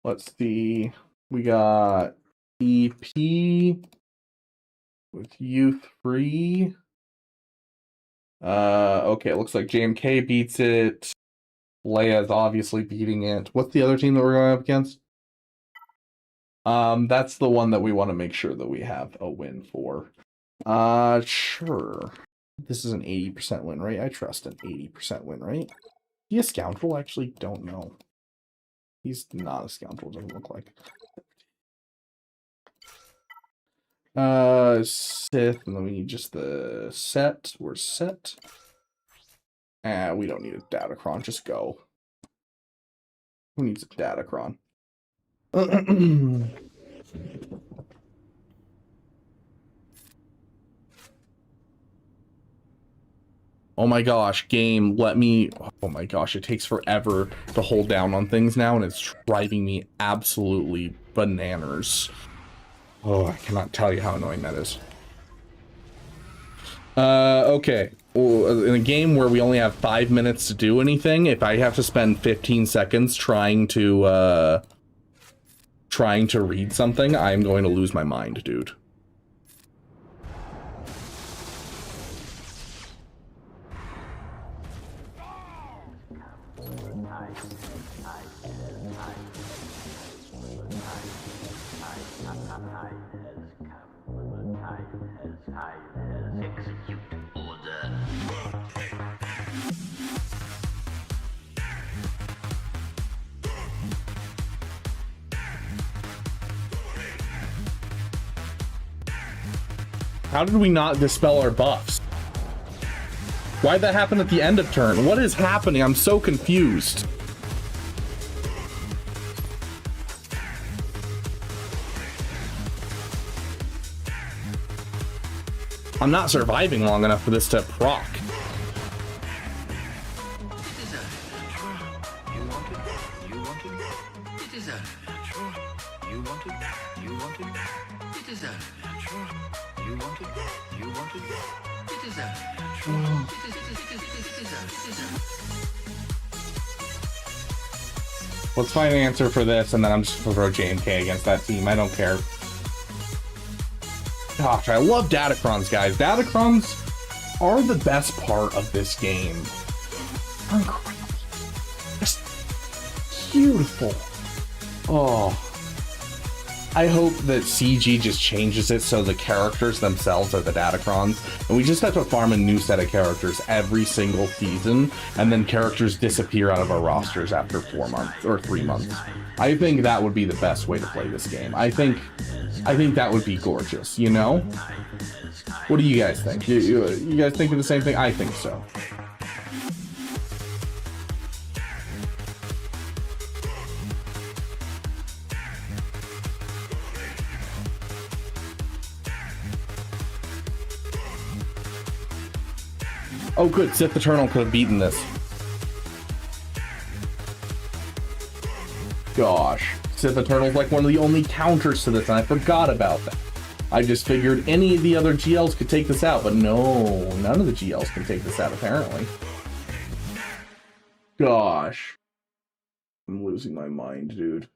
Let's see. We got EP with U3. Okay, it looks like JMK beats it. Leia's obviously beating it. What's the other team that we're going up against? That's the one that we want to make sure that we have a win for. Sure. This is an 80% win rate. I trust an 80% win rate. Is he a scoundrel? I actually don't know. He's not a scoundrel, doesn't look like. Sith, and then we need just the set. We're set. And we don't need a Datacron, just go. Who needs a Datacron? Oh my gosh, game, let me... Oh my gosh, it takes forever to hold down on things now, and it's driving me absolutely bananas. Oh, I cannot tell you how annoying that is. Okay. Well, in a game where we only have 5 minutes to do anything, if I have to spend 15 seconds trying to read something, I'm going to lose my mind, dude. Execute order. How did we not dispel our buffs? Why'd that happen at the end of turn? What is happening? I'm so confused. I'm not surviving long enough for this to proc. Let's find an answer for this, and then I'm just gonna throw JMK against that team. I don't care. Gosh, I love Datacrons, guys. Datacrons are the best part of this game. Incredible. Just beautiful. Oh. I hope that CG just changes it so the characters themselves are the Datacrons, and we just have to farm a new set of characters every single season, and then characters disappear out of our rosters after 4 months or 3 months. I think that would be the best way to play this game. I think that would be gorgeous, you know? What do you guys think? You guys think of the same thing? I think so. Oh good, Sith Eternal could have beaten this. Gosh, Sith Eternal's like one of the only counters to this, and I forgot about that. I just figured any of the other GLs could take this out, but no, none of the GLs can take this out, apparently. Gosh. I'm losing my mind, dude.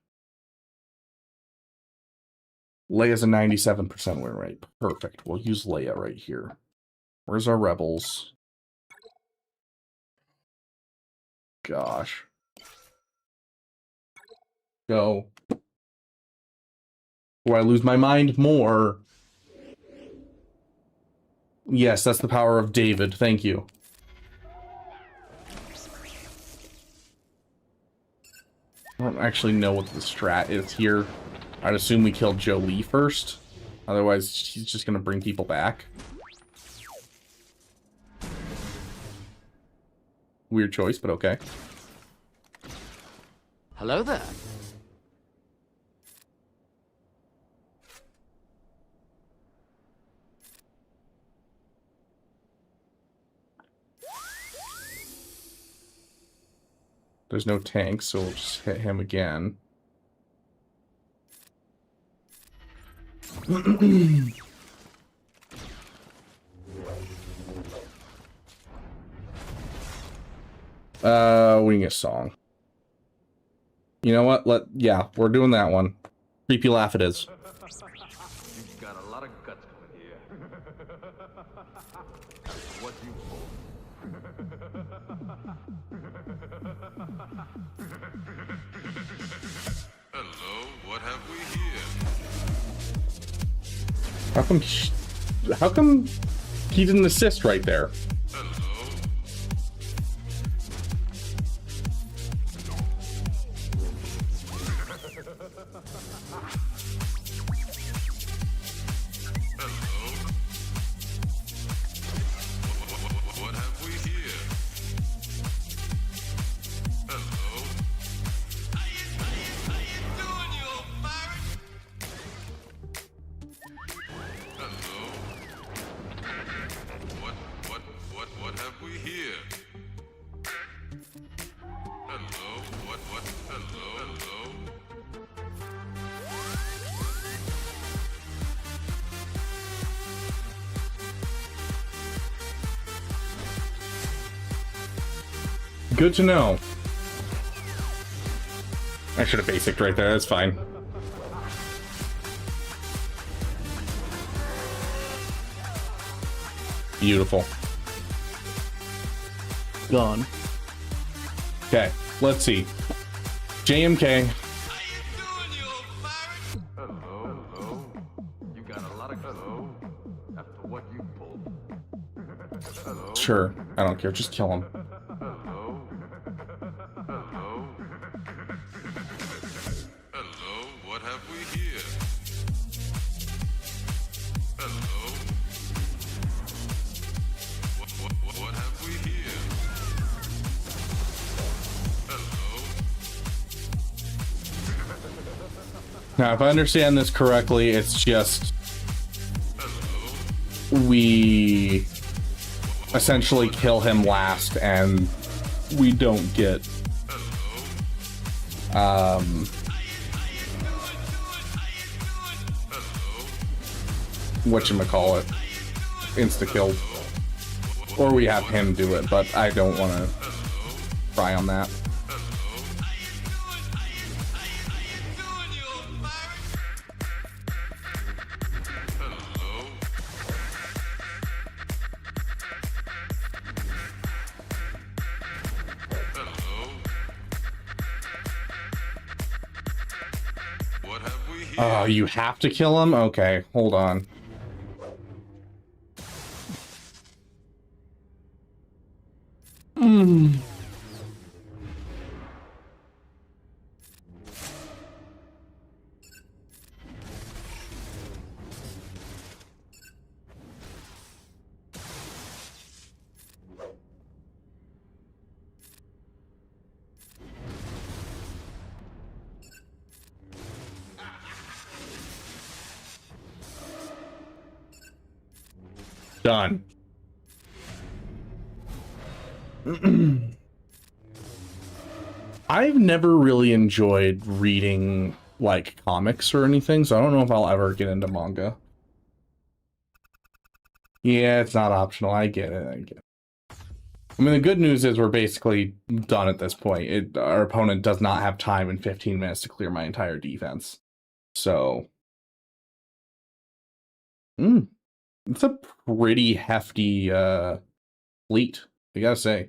Leia's a 97% win rate. Perfect. We'll use Leia right here. Where's our rebels? Gosh. Go. Or I lose my mind more. Yes, that's the power of David. Thank you. I don't actually know what the strat is here. I'd assume we killed Jolie first. Otherwise, she's just going to bring people back. Weird choice, but okay. Hello there. There's no tank, so we'll just hit him again. Wing a song. You know what? Yeah, we're doing that one. Creepy laugh it is. You've got a lot of guts coming here. What you pull? Hello, what have we here? How come he didn't assist right there? Good to know. I should have basicked right there, that's fine. Beautiful. Gone. Okay, let's see. JMK. Hello. You got a lot of hello after what you pulled. Hello. Sure, I don't care, just kill him. Now, if I understand this correctly, it's just we essentially kill him last and we don't get whatchamacallit, insta-killed. Or we have him do it, but I don't want to try on that. What have we Oh, you have to kill him? Okay, hold on. Done. I've never really enjoyed reading like comics or anything, so I don't know if I'll ever get into manga. Yeah, it's not optional. I get it. I get it. I mean, the good news is we're basically done at this point. Our opponent does not have time in 15 minutes to clear my entire defense. So, it's a pretty hefty fleet, I gotta say.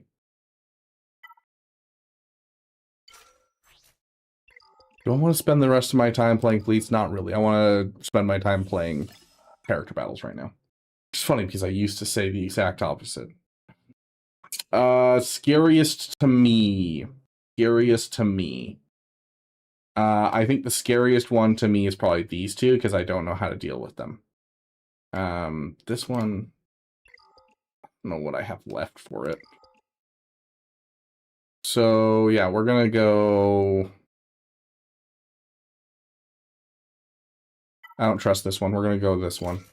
Do I want to spend the rest of my time playing fleets? Not really. I want to spend my time playing character battles right now. It's funny because I used to say the exact opposite. Scariest to me. Scariest to me. I think the scariest one to me is probably these two because I don't know how to deal with them. This one, I don't know what I have left for it. So yeah, we're gonna go. I don't trust this one. We're gonna go this one.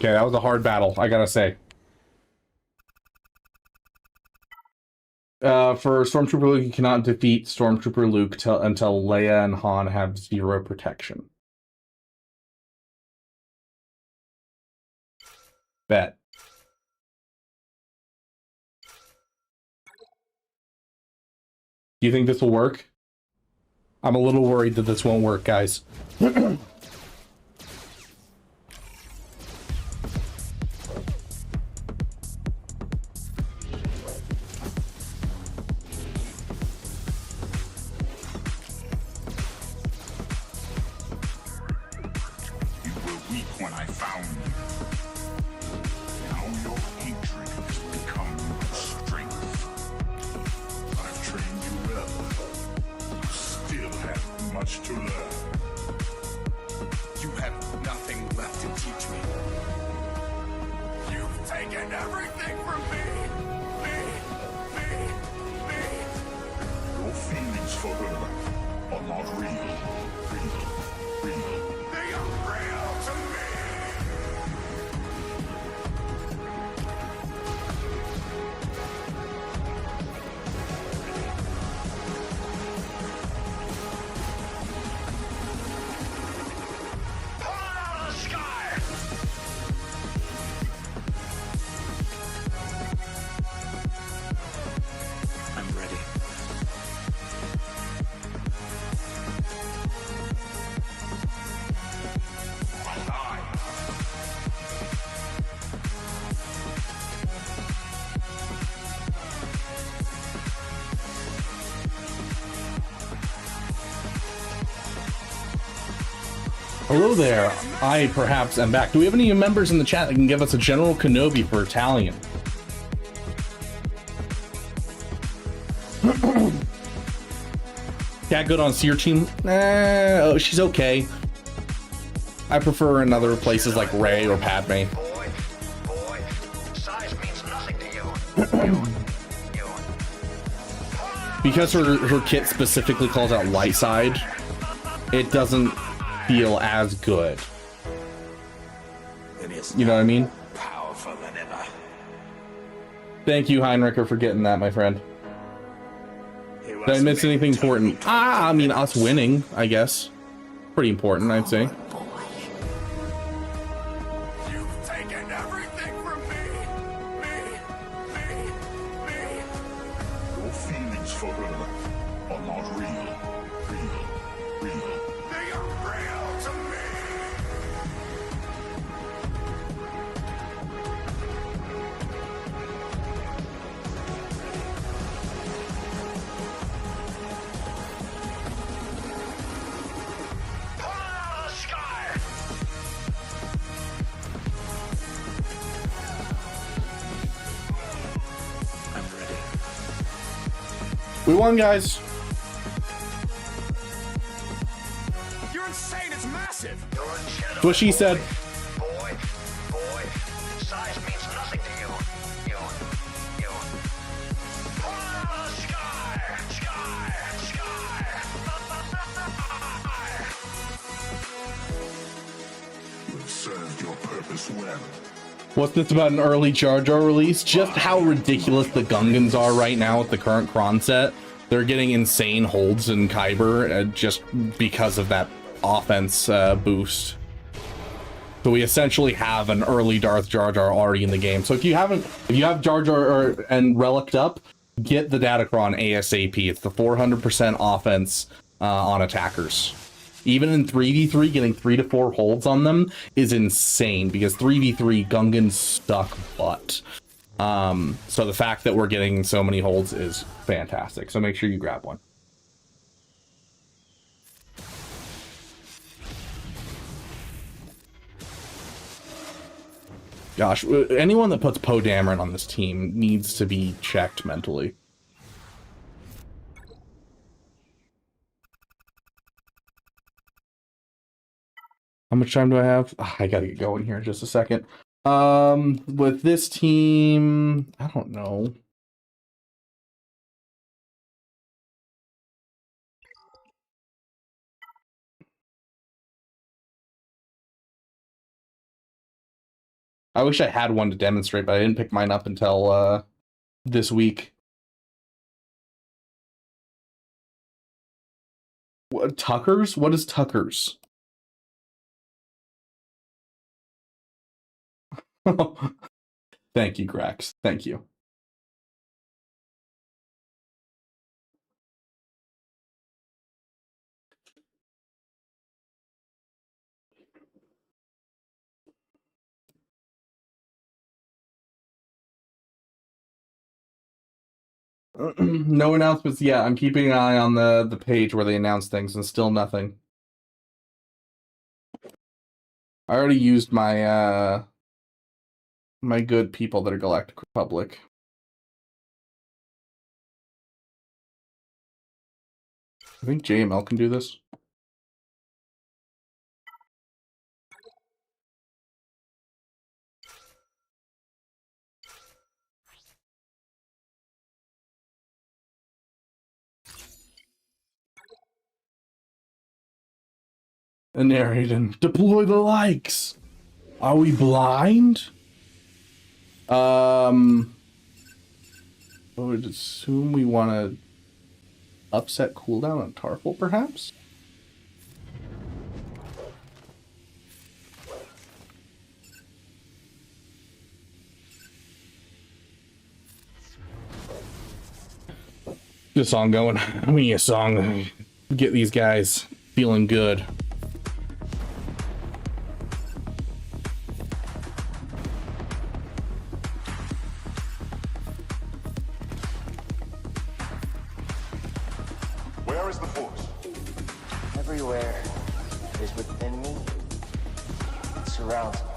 Okay, that was a hard battle, I gotta say. For Stormtrooper Luke, you cannot defeat Stormtrooper Luke until Leia and Han have 0 protection. Bet. Do you think this will work? I'm a little worried that this won't work, guys. Hello there, I perhaps am back. Do we have any members in the chat that can give us a General Kenobi for Italian? Cat good on Seer Team? Oh, she's okay. I prefer her in other places like Rey or Padme. Because her kit specifically calls out light side, it doesn't feel as good. You know what I mean? Thank you, Heinricher, for getting that, my friend. Did I miss anything important? I mean, us winning, I guess. Pretty important, I'd say. Your feelings for her We won, guys. You're insane. It's massive. That's what she said. Boy, size means nothing to you. You. Oh, sky. You've served your purpose well. What's this about an early Jar Jar release? Just how ridiculous the Gungans are right now with the current Kron set. They're getting insane holds in Kyber just because of that offense boost. So we essentially have an early Darth Jar Jar already in the game. So if you have Jar Jar and Relicked up, get the Datacron ASAP. It's the 400% offense on attackers. Even in 3v3, getting 3 to 4 holds on them is insane because 3v3 Gungans stuck butt. So the fact that we're getting so many holds is fantastic. So make sure you grab one. Gosh, anyone that puts Poe Dameron on this team needs to be checked mentally. How much time do I have? I gotta get going here in just a second. With this team, I don't know. I wish I had one to demonstrate, but I didn't pick mine up until this week. What, Tucker's? What is Tucker's? Thank you, Grax. Thank you. No announcements yet. I'm keeping an eye on the page where they announce things, and still nothing. I already used my my good people that are Galactic Republic. I think JML can do this. And narrating. Deploy the likes. Are we blind? I would assume we want to upset cooldown on Tarful, perhaps? Get a song going. We need a song. Get these guys feeling good. Where is the force? Everywhere. It is within me. It surrounds me.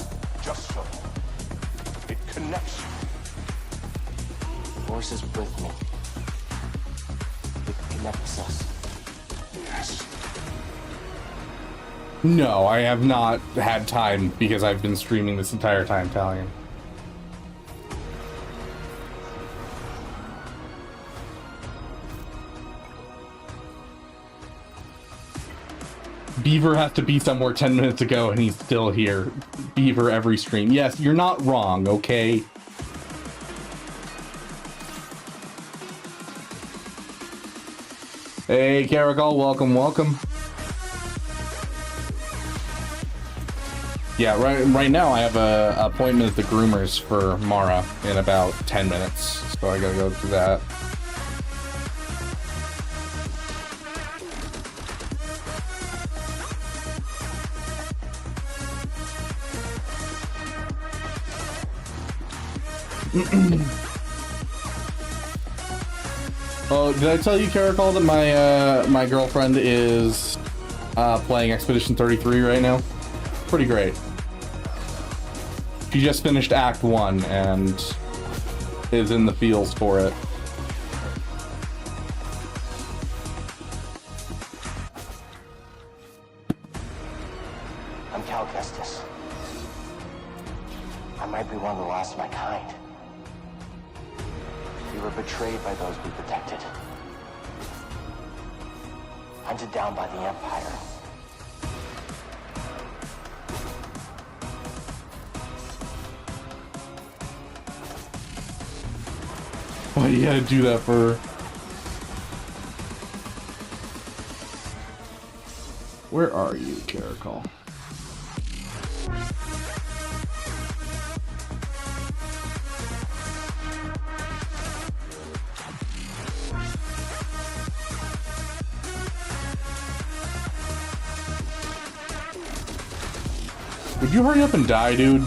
Just so. It connects you. The force is with me. It connects us. Yes. No, I have not had time because I've been streaming this entire time, Talion. Beaver has to be somewhere 10 minutes ago and he's still here. Beaver every stream. Yes, you're not wrong, okay? Hey, Caracol, welcome, welcome. Yeah, right now I have a appointment at the groomers for Mara in about 10 minutes, so I gotta go to that. Oh, did I tell you, Caracol, that my girlfriend is playing Expedition 33 right now? Pretty great. She just finished Act 1 and is in the feels for it. I'm Cal Kestis. I might be one of the last of my kind. We were betrayed by those we protected. Hunted down by the Empire. Why you gotta do that for? Where are you, Caracol? Would you hurry up and die, dude?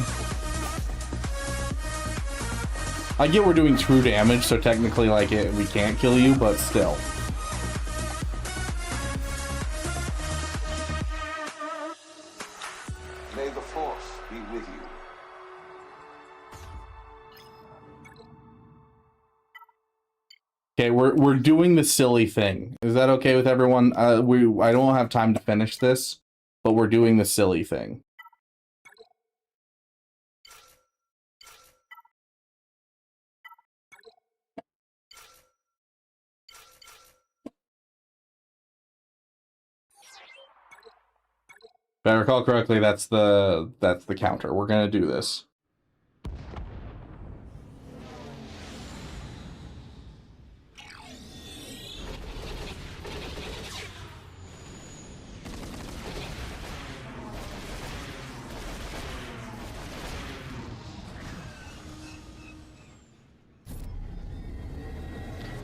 I get we're doing true damage, so technically, like, we can't kill you, but still. May the Force be with you. Okay, we're doing the silly thing. Is that okay with everyone? I don't have time to finish this, but we're doing the silly thing. If I recall correctly, that's the counter. We're gonna do this.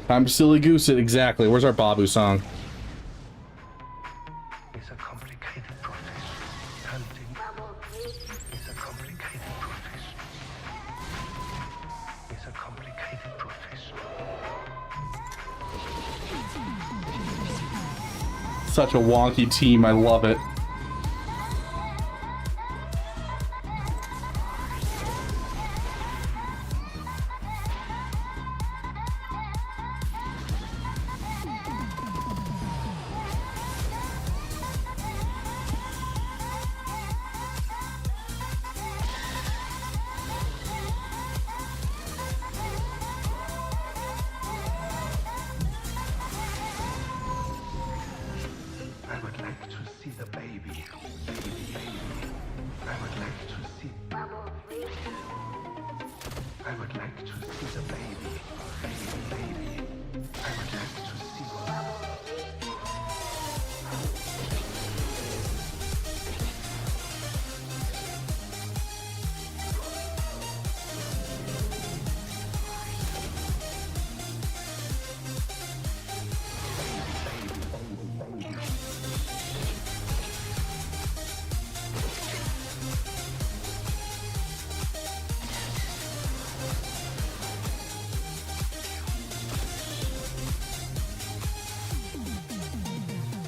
Time to silly goose it, exactly. Where's our Babu song? It's a complicated process. Hunting is a complicated process. It's a complicated process. Such a wonky team, I love it. I would like to see the baby. I would like to see. I would like to see the baby. I would like to see.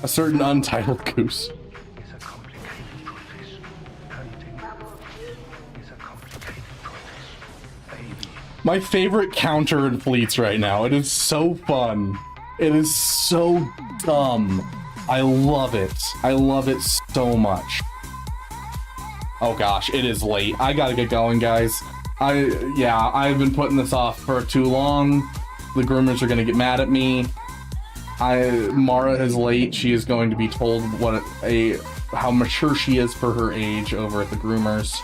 A certain untitled goose. It's a complicated process. Hunting is a complicated process. Baby. My favorite counter in fleets right now. It is so fun. It is so dumb. I love it. I love it so much. Oh gosh, it is late. I gotta get going, guys. I've been putting this off for too long. The groomers are gonna get mad at me. Mara is late. She is going to be told how mature she is for her age over at the groomers.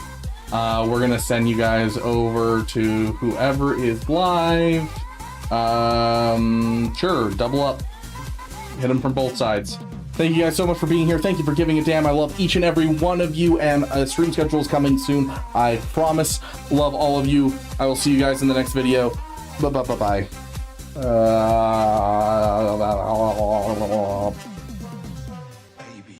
We're gonna send you guys over to whoever is live. Sure, double up. Hit them from both sides. Thank you guys so much for being here. Thank you for giving a damn. I love each and every one of you, and a stream schedule is coming soon. I promise. Love all of you. I will see you guys in the next video. Bye.